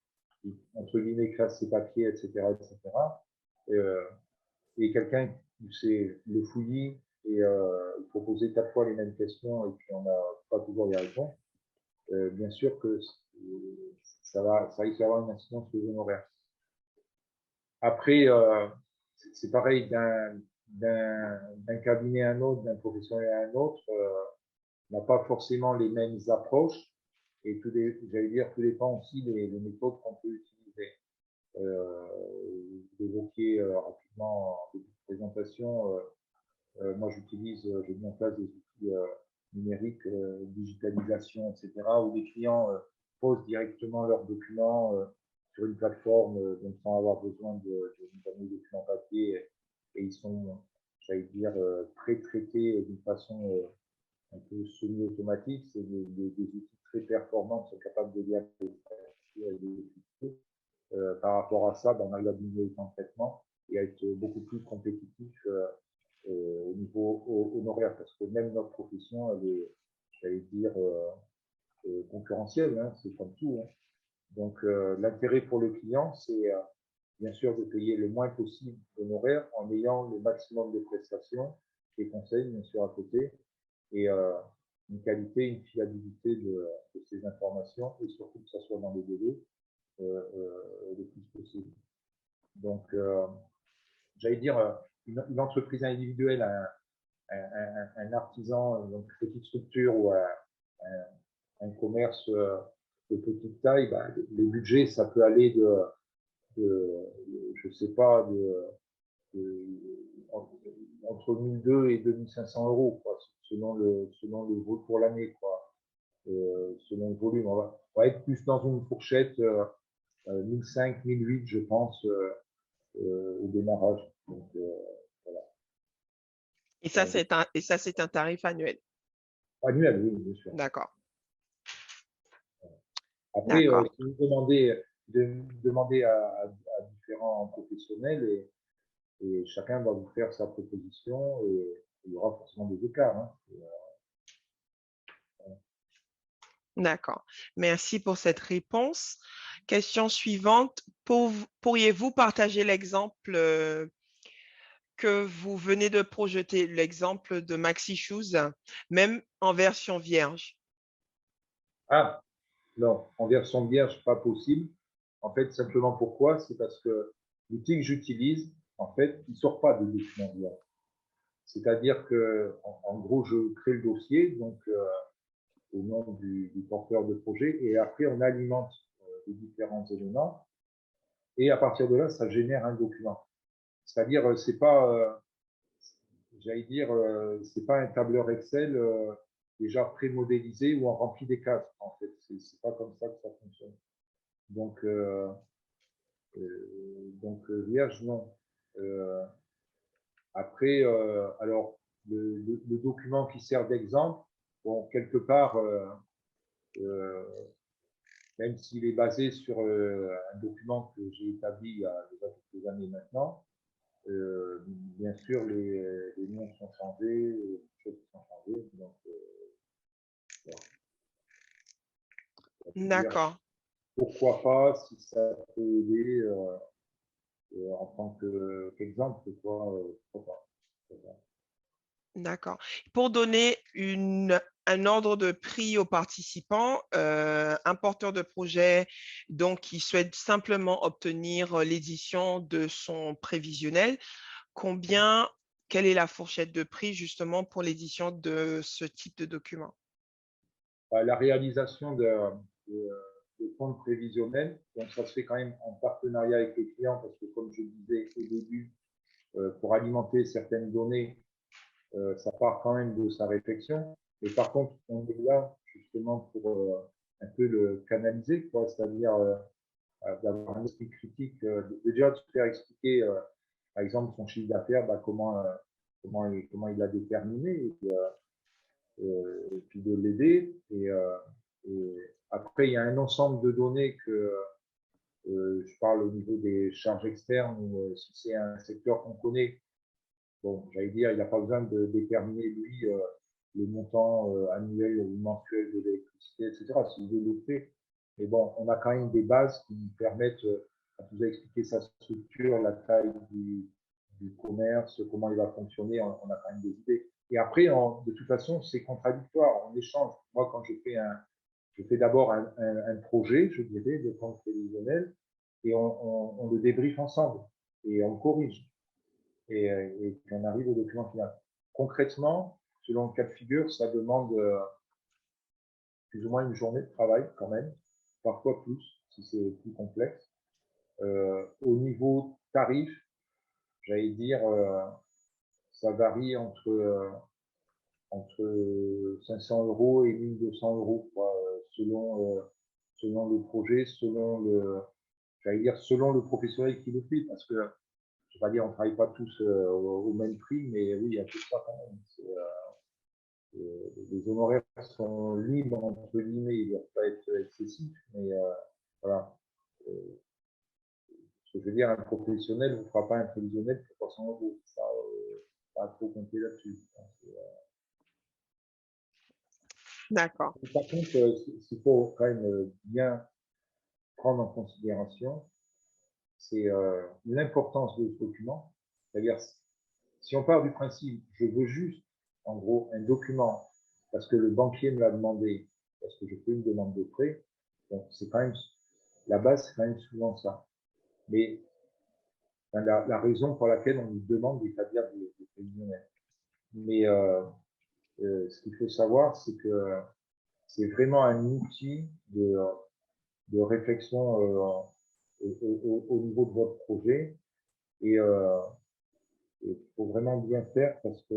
entre guillemets, classe ses papiers, etc., et quelqu'un qui sait le fouillis et proposer 4 fois les mêmes questions et puis on n'a pas toujours les réponses, bien sûr que ça risque d'avoir une incidence sur les honoraires. Après, c'est pareil d'un cabinet à un autre, d'un professionnel à un autre, on n'a pas forcément les mêmes approches et j'allais dire, tout dépend aussi des méthodes qu'on peut utiliser. Vous évoquiez rapidement en début de présentation, moi j'ai mis en place des outils numériques, digitalisation, etc., où les clients posent directement leurs documents sur une plateforme, donc sans avoir besoin de documents papier, et ils sont, j'allais dire, pré-traités d'une façon un peu semi-automatique. C'est des outils très performants qui sont capables de lire les par rapport à ça, on arrive à diminuer le temps de traitement et à être beaucoup plus compétitif au niveau honoraire, parce que même notre profession, elle est, j'allais dire, concurrentielle, hein, c'est comme tout. Hein. Donc, l'intérêt pour le client, c'est bien sûr de payer le moins possible d'honoraires en ayant le maximum de prestations, des conseils, bien sûr, à côté, et une qualité, une fiabilité de ces informations, et surtout que ça soit dans les délais le plus possible. Donc, j'allais dire, une entreprise individuelle, un artisan, donc petite structure ou un commerce de petite taille, ben, les budgets, ça peut aller je sais pas, entre 1200 et 2500 euros, quoi, selon le volume pour l'année, quoi, selon le volume. On va être plus dans une fourchette 1500, 1008, je pense, au démarrage. Donc, voilà. Et ça, c'est un tarif annuel. Annuel, oui, bien sûr. D'accord. Après, D'accord. si vous demandez à différents professionnels et chacun va vous faire sa proposition et il y aura forcément des écarts. Hein. D'accord. Merci pour cette réponse. Question suivante. Pourriez-vous partager l'exemple que vous venez de projeter, l'exemple de Maxi Shoes, même en version vierge? Ah, non, en version vierge, pas possible. En fait, simplement pourquoi? C'est parce que l'outil que j'utilise, en fait, il ne sort pas de document vierge. C'est-à-dire que, en gros, je crée le dossier, donc au nom du porteur de projet, et après, on alimente les différents éléments, et à partir de là, ça génère un document. C'est-à-dire, c'est pas, j'allais dire, c'est pas un tableur Excel déjà pré-modélisé où on remplit des cases, en fait. C'est pas comme ça que ça fonctionne. Donc, vierge, non. Après, alors, le document qui sert d'exemple, bon, quelque part, même s'il est basé sur un document que j'ai établi il y a déjà quelques années maintenant, bien sûr, les noms sont changés, les choses sont changées. Donc, D'accord. pourquoi pas, si ça peut aider en tant qu'exemple, pourquoi pas. D'accord. Pour donner un ordre de prix aux participants, un porteur de projet donc, qui souhaite simplement obtenir l'édition de son prévisionnel, quelle est la fourchette de prix justement pour l'édition de ce type de document? La réalisation de comptes prévisionnels, donc ça se fait quand même en partenariat avec les clients parce que comme je disais au début, pour alimenter certaines données, ça part quand même de sa réflexion. Et par contre, on est là justement pour un peu le canaliser, c'est-à-dire d'avoir un esprit critique, déjà de se faire expliquer, par exemple, son chiffre d'affaires, comment il l'a déterminé, et puis de l'aider. Et après, il y a un ensemble de données que je parle au niveau des charges externes, ou si c'est un secteur qu'on connaît, bon, j'allais dire, il n'a pas besoin de déterminer, lui, le montant annuel ou mensuel de l'électricité, etc. S'il veut le faire. Mais bon, on a quand même des bases qui nous permettent, à vous expliquer sa structure, la taille du commerce, comment il va fonctionner, on a quand même des idées. Et après, de toute façon, c'est contradictoire, on échange. Moi, quand je fais d'abord un projet, je dirais, de compte prévisionnel, et on le débriefe ensemble, et on corrige et qu'on arrive au document final. Concrètement, selon le cas de figure, ça demande plus ou moins une journée de travail quand même, parfois plus, si c'est plus complexe. Au niveau tarif, j'allais dire, ça varie entre 500 € et 1200 € selon le projet, j'allais dire, selon le professionnel qui le fait, parce que je ne vais pas dire on ne travaille pas tous au même prix, mais oui, il y a tout ça quand même. Les honoraires sont libres, entre guillemets, ils ne doivent pas être excessifs, mais voilà. Ce que je veux dire, un professionnel ne vous fera pas un prévisionnel pour 300 €. Ça, pas trop compter là-dessus. D'accord. Par contre, ce qu'il faut quand même bien prendre en considération, c'est l'importance de ce document. C'est-à-dire, si on part du principe, je veux juste, en gros, un document parce que le banquier me l'a demandé, parce que je fais une demande de prêt, donc c'est quand même, la base, c'est quand même souvent ça. Mais la raison pour laquelle on nous demande d'établir des prévisionnels. Mais ce qu'il faut savoir, c'est que c'est vraiment un outil de réflexion au niveau de votre projet. Et il faut vraiment bien faire parce que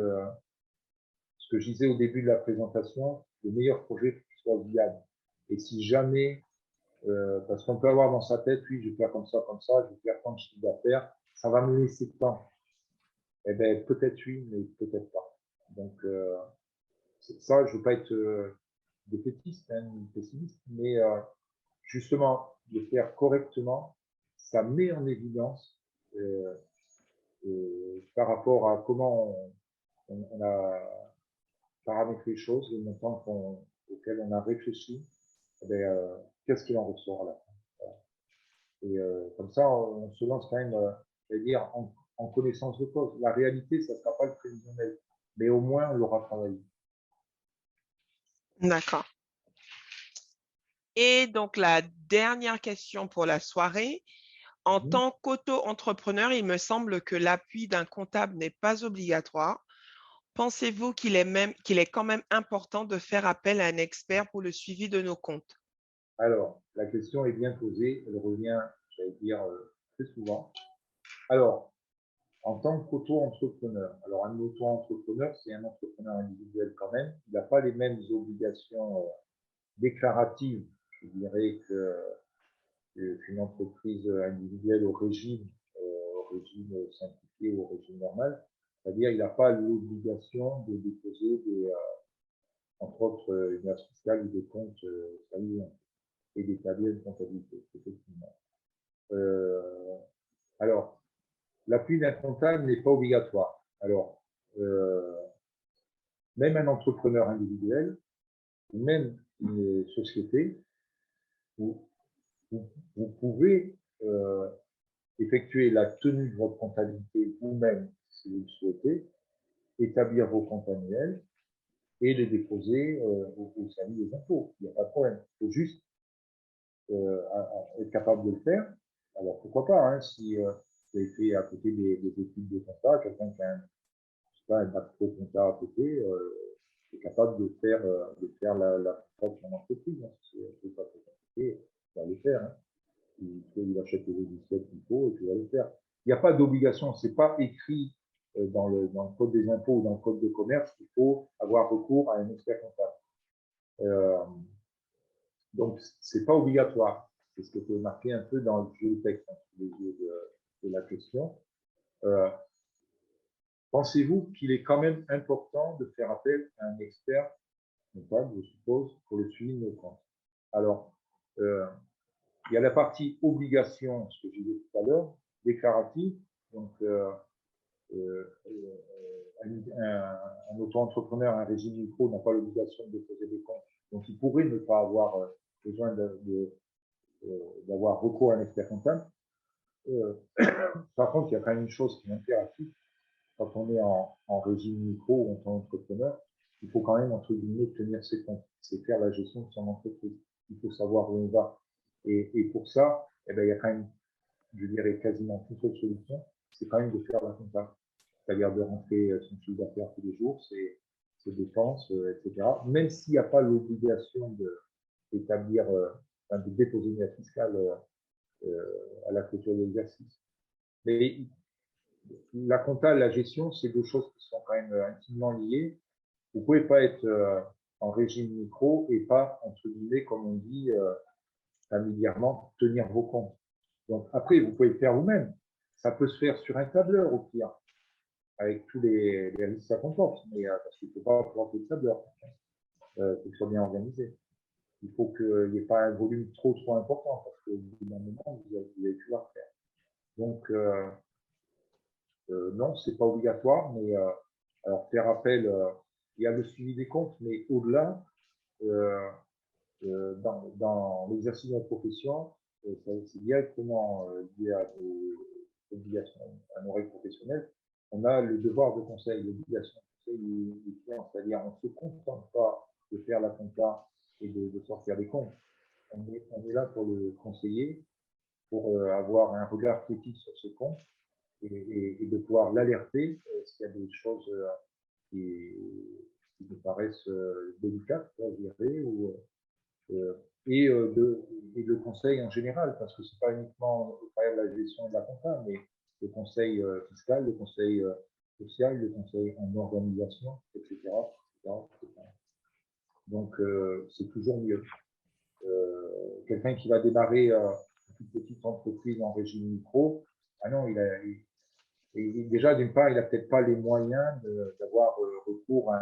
ce que je disais au début de la présentation, le meilleur projet, faut qu'il soit viable. Et si jamais, parce qu'on peut avoir dans sa tête, oui, je vais faire comme ça, je vais faire tant de chiffre d'affaires, ça va me laisser de temps. Eh bien, peut-être oui, mais peut-être pas. Donc, ça, je ne veux pas être défaitiste, hein, ou pessimiste, mais justement, le faire correctement, ça met en évidence par rapport à comment on a paramétré les choses, les montants auxquels on a réfléchi, eh bien, qu'est-ce qu'il en ressort là. Voilà. Et comme ça, on se lance quand même, dire, en connaissance de cause. La réalité, ça ne sera pas le prévisionnel, mais au moins, on l'aura travaillé. D'accord. Et donc, la dernière question pour la soirée. En tant qu'auto-entrepreneur, il me semble que l'appui d'un comptable n'est pas obligatoire. Pensez-vous qu'il est quand même important de faire appel à un expert pour le suivi de nos comptes? Alors, la question est bien posée, elle revient, j'allais dire, très souvent. Alors, en tant qu'auto-entrepreneur, alors un auto-entrepreneur, c'est un entrepreneur individuel quand même, il n'a pas les mêmes obligations déclaratives, je dirais, qu'une entreprise individuelle au régime simplifié ou au régime normal. C'est-à-dire il n'a pas l'obligation de déposer, entre autres, une base fiscale ou des comptes familiaux et d'établir une comptabilité, effectivement. Alors, l'appui d'un comptable n'est pas obligatoire. Alors, même un entrepreneur individuel, ou même une société, vous, vous pouvez effectuer la tenue de votre comptabilité vous-même, si vous le souhaitêtre, établir vos comptes annuels et les déposer au service des impôts. Il n'y a pas de problème. Il faut juste être capable de le faire. Alors, pourquoi pas, hein, si vous avez fait à côté des études de compta, quelqu'un qui a un macro compta à côté, est capable de faire la compta de son entreprise. Hein, si c'est pas très compliqué, il va le faire. Hein. Il achète les logiciels qu'il faut et puis il va le faire. Il n'y a pas d'obligation, c'est pas écrit dans le code des impôts ou dans le code de commerce qu'il faut avoir recours à un expert comptable. Donc, c'est pas obligatoire. C'est ce qui était marqué un peu dans le jeu de texte, hein, sous les yeux de la question. Pensez-vous qu'il est quand même important de faire appel à un expert comptable, je suppose, pour le suivi de nos comptes? Alors, il y a la partie obligation, ce que j'ai dit tout à l'heure, déclarative. Donc, un auto-entrepreneur, un régime micro n'a pas l'obligation de déposer des comptes. Donc, il pourrait ne pas avoir besoin d'avoir recours à un expert comptable. Par contre, il y a quand même une chose qui est impérative. Quand on est en régime micro ou en tant qu'entrepreneur, il faut quand même, entre guillemets, tenir ses comptes. C'est faire la gestion de son entreprise. Il faut savoir où on va. Et pour ça, eh ben, il y a quand même, je dirais, quasiment une seule solution, c'est quand même de faire la compta. C'est-à-dire de rentrer son chiffre d'affaires tous les jours, ses dépenses, etc. Même s'il n'y a pas l'obligation d'établir, de déposer une aide fiscale à la clôture de l'exercice. Mais la compta et la gestion, c'est deux choses qui sont quand même intimement liées. Vous ne pouvez pas être en régime micro et pas, entre guillemets, comme on dit familièrement, tenir vos comptes. Donc après, vous pouvez le faire vous-même. Ça peut se faire sur un tableur au pire, avec tous les risques que ça comporte, mais parce qu'il ne faut pas planter le tableur. Il faut bien organisé. Il faut qu'il n'y ait pas un volume trop important, parce qu'au bout d'un moment, vous allez pouvoir faire. Donc, non, ce n'est pas obligatoire, mais alors faire appel, il y a le suivi des comptes, mais au-delà, dans l'exercice de la profession, c'est directement lié à nos obligations, à nos règles professionnelles. On a le devoir de conseil, l'obligation de conseil des clients, c'est-à-dire on ne se contente pas de faire la compta et de sortir des comptes. On est là pour le conseiller, pour avoir un regard critique sur ce compte et de pouvoir l'alerter s'il y a des choses qui me paraissent délicates, je dirais, et le conseil en général, parce que ce n'est pas uniquement au travers de la gestion de la compta, mais le conseil fiscal, le conseil social, le conseil en organisation, etc. etc. Donc, c'est toujours mieux. Quelqu'un qui va démarrer une petite entreprise en régime micro, ah non, déjà, d'une part, il n'a peut-être pas les moyens d'avoir recours à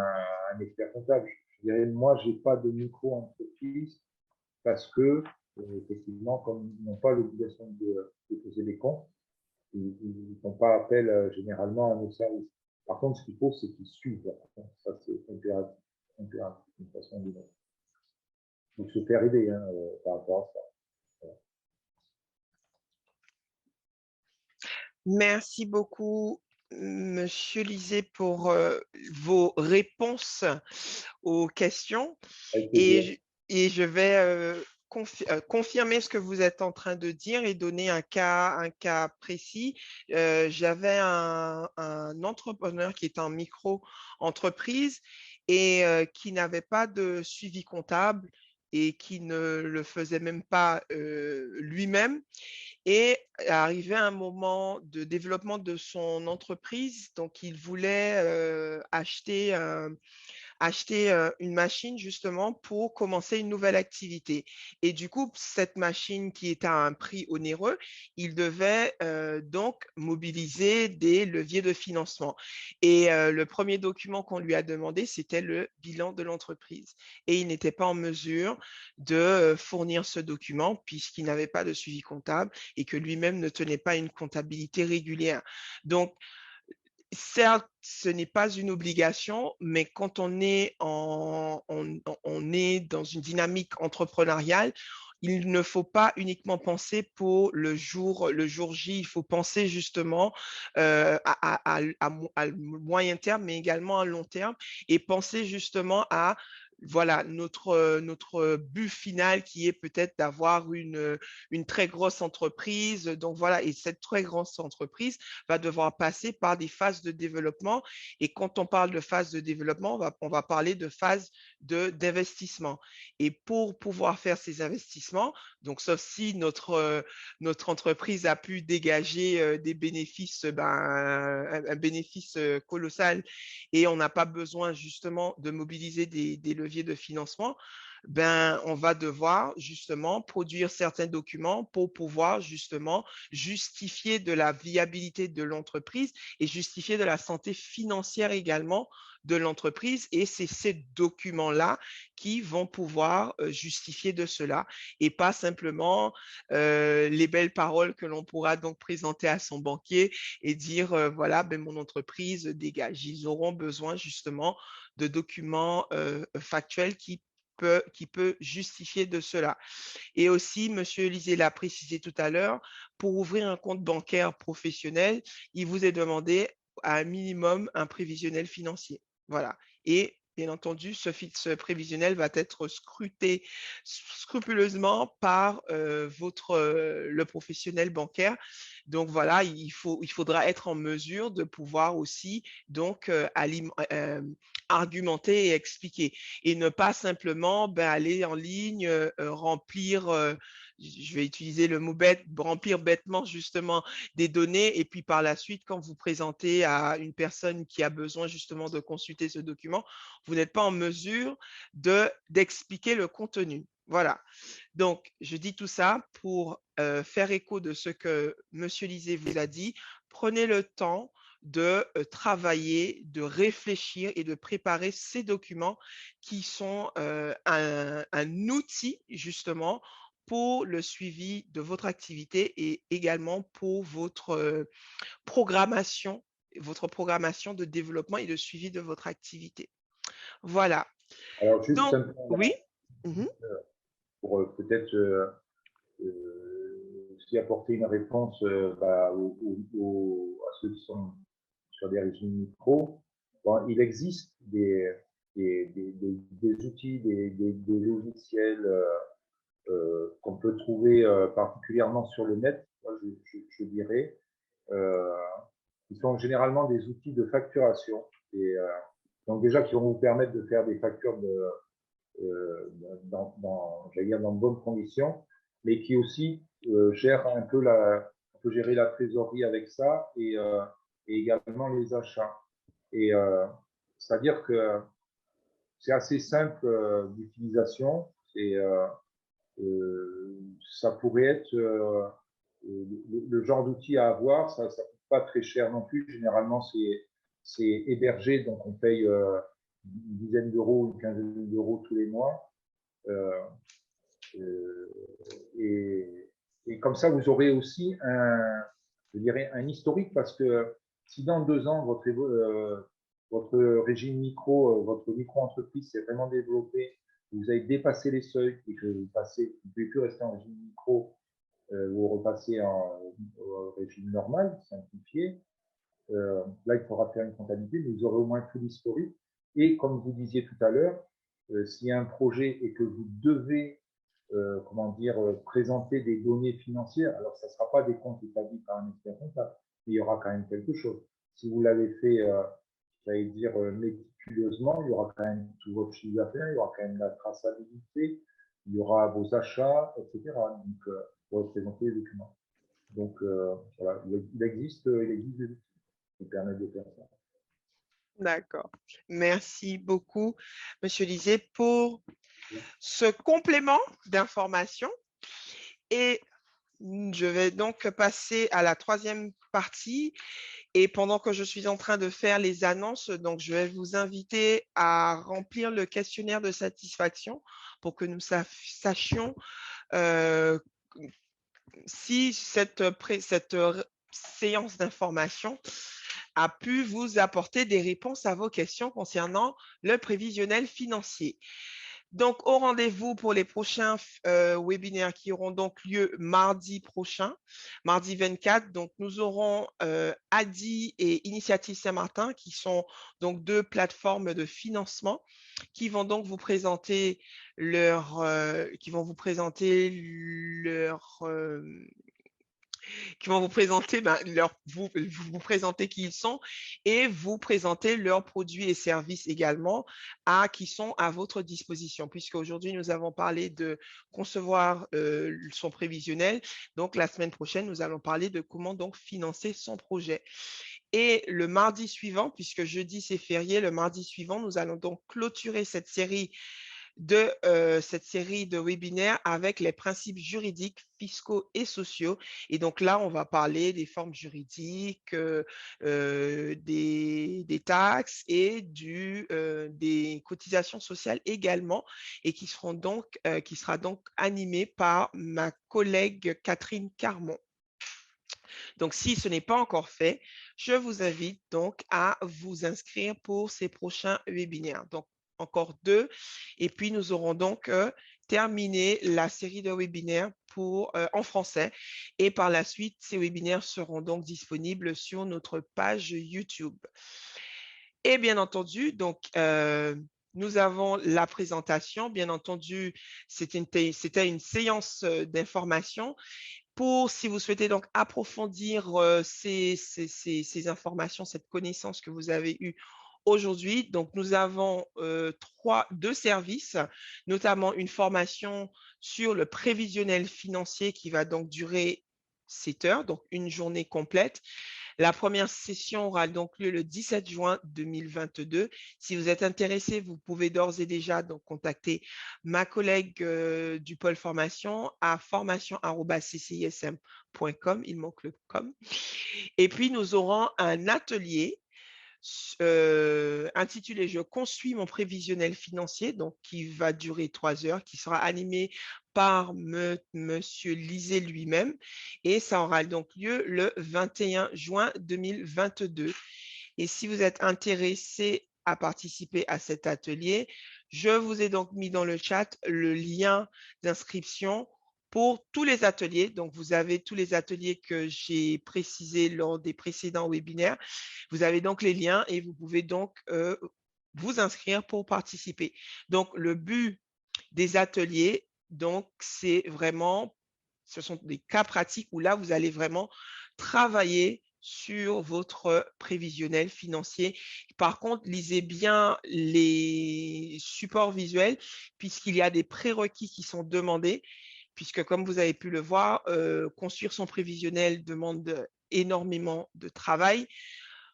un expert comptable. Je dirais, moi, je n'ai pas de micro-entreprise parce que, effectivement, comme ils n'ont pas l'obligation de déposer des comptes, ils ne font pas appel généralement à nos services. Par contre, ce qu'il faut, c'est qu'ils suivent. Ça, c'est impératif, d'une façon ou d'une autre. Donc, se faire aider par rapport à ça. Voilà. Merci beaucoup, Monsieur Lisée, pour vos réponses aux questions. Et je vais confirmer ce que vous êtes en train de dire et donner un cas précis. J'avais un entrepreneur qui est en micro-entreprise et qui n'avait pas de suivi comptable et qui ne le faisait même pas lui-même. Et arrivé à un moment de développement de son entreprise, donc il voulait acheter acheter une machine justement pour commencer une nouvelle activité. Et du coup, cette machine qui est à un prix onéreux, il devait donc mobiliser des leviers de financement. Et le premier document qu'on lui a demandé, c'était le bilan de l'entreprise. Et il n'était pas en mesure de fournir ce document puisqu'il n'avait pas de suivi comptable et que lui-même ne tenait pas une comptabilité régulière. Donc, certes, ce n'est pas une obligation, mais quand on est, on est dans une dynamique entrepreneuriale, il ne faut pas uniquement penser pour le jour J, il faut penser justement à moyen terme, mais également à long terme, et penser justement à voilà, notre but final qui est peut-être d'avoir une très grosse entreprise. Donc voilà, et cette très grosse entreprise va devoir passer par des phases de développement. Et quand on parle de phase de développement, on va parler de phase d'investissement. Et pour pouvoir faire ces investissements, donc sauf si notre entreprise a pu dégager des bénéfices, un bénéfice colossal et on n'a pas besoin justement de mobiliser des leviers de financement, ben, on va devoir justement produire certains documents pour pouvoir justement justifier de la viabilité de l'entreprise et justifier de la santé financière également de l'entreprise. Et c'est ces documents-là qui vont pouvoir justifier de cela et pas simplement les belles paroles que l'on pourra donc présenter à son banquier et dire, voilà, ben, mon entreprise dégage. Ils auront besoin justement de documents factuels qui peut justifier de cela. Et aussi, Monsieur Élysée l'a précisé tout à l'heure, pour ouvrir un compte bancaire professionnel, il vous est demandé à un minimum un prévisionnel financier. Voilà. Et bien entendu, ce prévisionnel va être scruté scrupuleusement par le professionnel bancaire. Donc voilà, il faudra être en mesure de pouvoir aussi donc argumenter et expliquer et ne pas simplement aller en ligne, remplir, je vais utiliser le mot bête, remplir bêtement justement des données et puis par la suite, quand vous présentez à une personne qui a besoin justement de consulter ce document, vous n'êtes pas en mesure d'expliquer le contenu. Voilà. Donc, je dis tout ça pour faire écho de ce que M. Lisée vous a dit. Prenez le temps de travailler, de réfléchir et de préparer ces documents qui sont un outil justement pour le suivi de votre activité et également pour votre programmation de développement et de suivi de votre activité. Voilà. Alors, juste Donc, un point oui. Mm-hmm. pour peut-être aussi apporter une réponse à ceux qui sont sur des régimes micro. Bon, il existe des outils, des logiciels qu'on peut trouver particulièrement sur le net, moi, je dirais, qui sont généralement des outils de facturation. Et, donc déjà, qui vont vous permettre de faire des factures j'allais dire dans de bonnes conditions, mais qui aussi gèrent un peu on peut gérer la trésorerie avec ça et également les achats. Et c'est-à-dire que c'est assez simple d'utilisation. Ça pourrait être le genre d'outil à avoir. Ça ne coûte pas très cher non plus. Généralement, c'est hébergé, donc on paye une dizaine d'euros, une quinzaine d'euros tous les mois. Euh, euh, et comme ça, vous aurez aussi je dirais, un historique parce que si dans 2 ans, votre régime micro, votre micro-entreprise s'est vraiment développée, vous avez dépassé les seuils et que vous ne pouvez plus rester en régime micro, vous repassez en régime normal, simplifié, là, il faudra faire une comptabilité, mais vous aurez au moins tout l'historique. Et comme vous disiez tout à l'heure, s'il y a un projet et que vous devez comment dire, présenter des données financières. Alors, ça ne sera pas des comptes établis par un expert comptable, mais il y aura quand même quelque chose. Si vous l'avez fait, j'allais dire, méticuleusement, il y aura quand même tout votre chiffre d'affaires, il y aura quand même la traçabilité, il y aura vos achats, etc. Donc, pour présenter les documents. Donc, voilà, il existe des outils qui permettent de faire ça. D'accord. Merci beaucoup, Monsieur Lisée, pour ce complément d'information. Et je vais donc passer à la troisième partie. Et pendant que je suis en train de faire les annonces, donc je vais vous inviter à remplir le questionnaire de satisfaction pour que nous sachions euh, si cette séance d'information a pu vous apporter des réponses à vos questions concernant le prévisionnel financier. Donc, au rendez-vous pour les prochains webinaires qui auront donc lieu mardi prochain, mardi 24. Donc, nous aurons Adi et Initiative Saint-Martin qui sont donc deux plateformes de financement qui vont donc vous présenter leur, qui vont vous présenter vous présenter qui ils sont et vous présenter leurs produits et services également qui sont à votre disposition. Puisque aujourd'hui nous avons parlé de concevoir son prévisionnel, donc la semaine prochaine nous allons parler de comment donc financer son projet. Et le mardi suivant, puisque jeudi c'est férié, le mardi suivant, nous allons donc clôturer cette série de webinaires avec les principes juridiques, fiscaux et sociaux. Et donc là, on va parler des formes juridiques, des taxes et des cotisations sociales également, et qui sera donc animé par ma collègue Catherine Carmon. Donc, si ce n'est pas encore fait, je vous invite donc à vous inscrire pour ces prochains webinaires. Donc, encore 2. Et puis, nous aurons donc terminé la série de webinaires en français. Et par la suite, ces webinaires seront donc disponibles sur notre page YouTube. Et bien entendu, donc, nous avons la présentation. Bien entendu, c'était une séance d'information. Si vous souhaitez donc approfondir ces informations, cette connaissance que vous avez eue aujourd'hui, donc nous avons deux services, notamment une formation sur le prévisionnel financier qui va donc durer 7 heures, donc une journée complète. La première session aura donc lieu le 17 juin 2022. Si vous êtes intéressé, vous pouvez d'ores et déjà donc contacter ma collègue du pôle formation à formation@ccism.com. Il manque le com. Et puis, nous aurons un atelier intitulé Je construis mon prévisionnel financier, donc qui va durer 3 heures, qui sera animé par Monsieur Lisée lui-même, et ça aura donc lieu le 21 juin 2022. Et si vous êtes intéressé à participer à cet atelier, je vous ai donc mis dans le chat le lien d'inscription pour tous les ateliers. Donc, vous avez tous les ateliers que j'ai précisés lors des précédents webinaires. Vous avez donc les liens et vous pouvez donc vous inscrire pour participer. Donc, le but des ateliers, donc, c'est vraiment, ce sont des cas pratiques où là, vous allez vraiment travailler sur votre prévisionnel financier. Par contre, lisez bien les supports visuels puisqu'il y a des prérequis qui sont demandés, puisque comme vous avez pu le voir, construire son prévisionnel demande énormément de travail.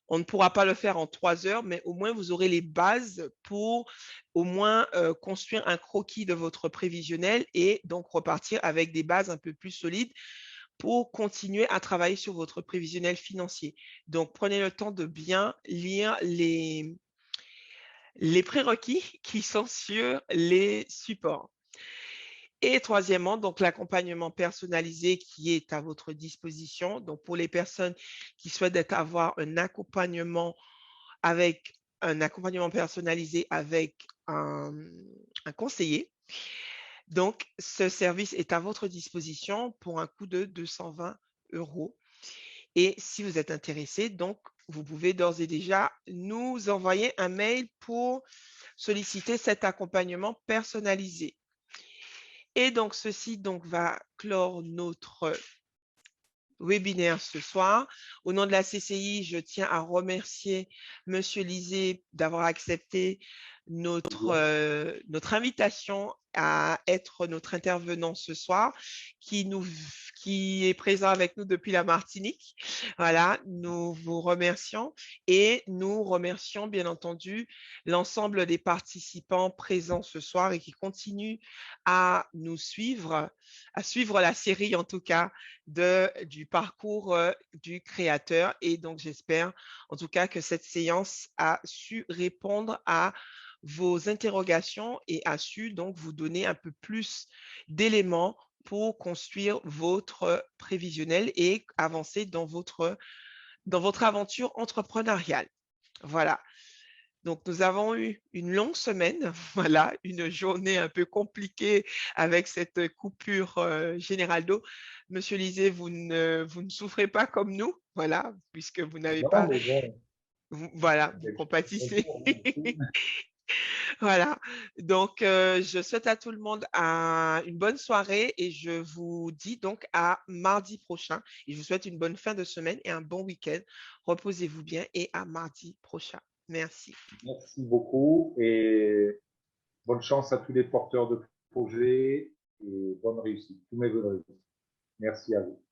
On ne pourra pas le faire en 3 heures, mais au moins vous aurez les bases pour au moins construire un croquis de votre prévisionnel et donc repartir avec des bases un peu plus solides pour continuer à travailler sur votre prévisionnel financier. Donc, prenez le temps de bien lire les prérequis qui sont sur les supports. Et troisièmement, donc l'accompagnement personnalisé qui est à votre disposition. Donc, pour les personnes qui souhaitent avoir un accompagnement personnalisé avec un conseiller. Donc, ce service est à votre disposition pour un coût de 220 €. Et si vous êtes intéressé, donc, vous pouvez d'ores et déjà nous envoyer un mail pour solliciter cet accompagnement personnalisé. Et donc, ceci donc, va clore notre webinaire ce soir. Au nom de la CCI, je tiens à remercier Monsieur Lisée d'avoir accepté notre invitation à être notre intervenant ce soir, qui est présent avec nous depuis la Martinique. Voilà, nous vous remercions et nous remercions bien entendu l'ensemble des participants présents ce soir et qui continuent à nous suivre, à suivre la série en tout cas du parcours du créateur. Et donc j'espère en tout cas que cette séance a su répondre à vos interrogations et a su donc vous donner un peu plus d'éléments pour construire votre prévisionnel et avancer dans votre aventure entrepreneuriale. Voilà. Donc, nous avons eu une longue semaine, voilà, une journée un peu compliquée avec cette coupure générale d'eau. Monsieur Lisée, vous ne souffrez pas comme nous, voilà, puisque vous n'avez Non, pas, mais bon, voilà, vous avec compatissez. bonjour, merci. Voilà. Donc, je souhaite à tout le monde une bonne soirée et je vous dis donc à mardi prochain. Et je vous souhaite une bonne fin de semaine et un bon week-end. Reposez-vous bien et à mardi prochain. Merci. Merci beaucoup et bonne chance à tous les porteurs de projets et bonne réussite, tous mes bonnes réussites. Merci à vous.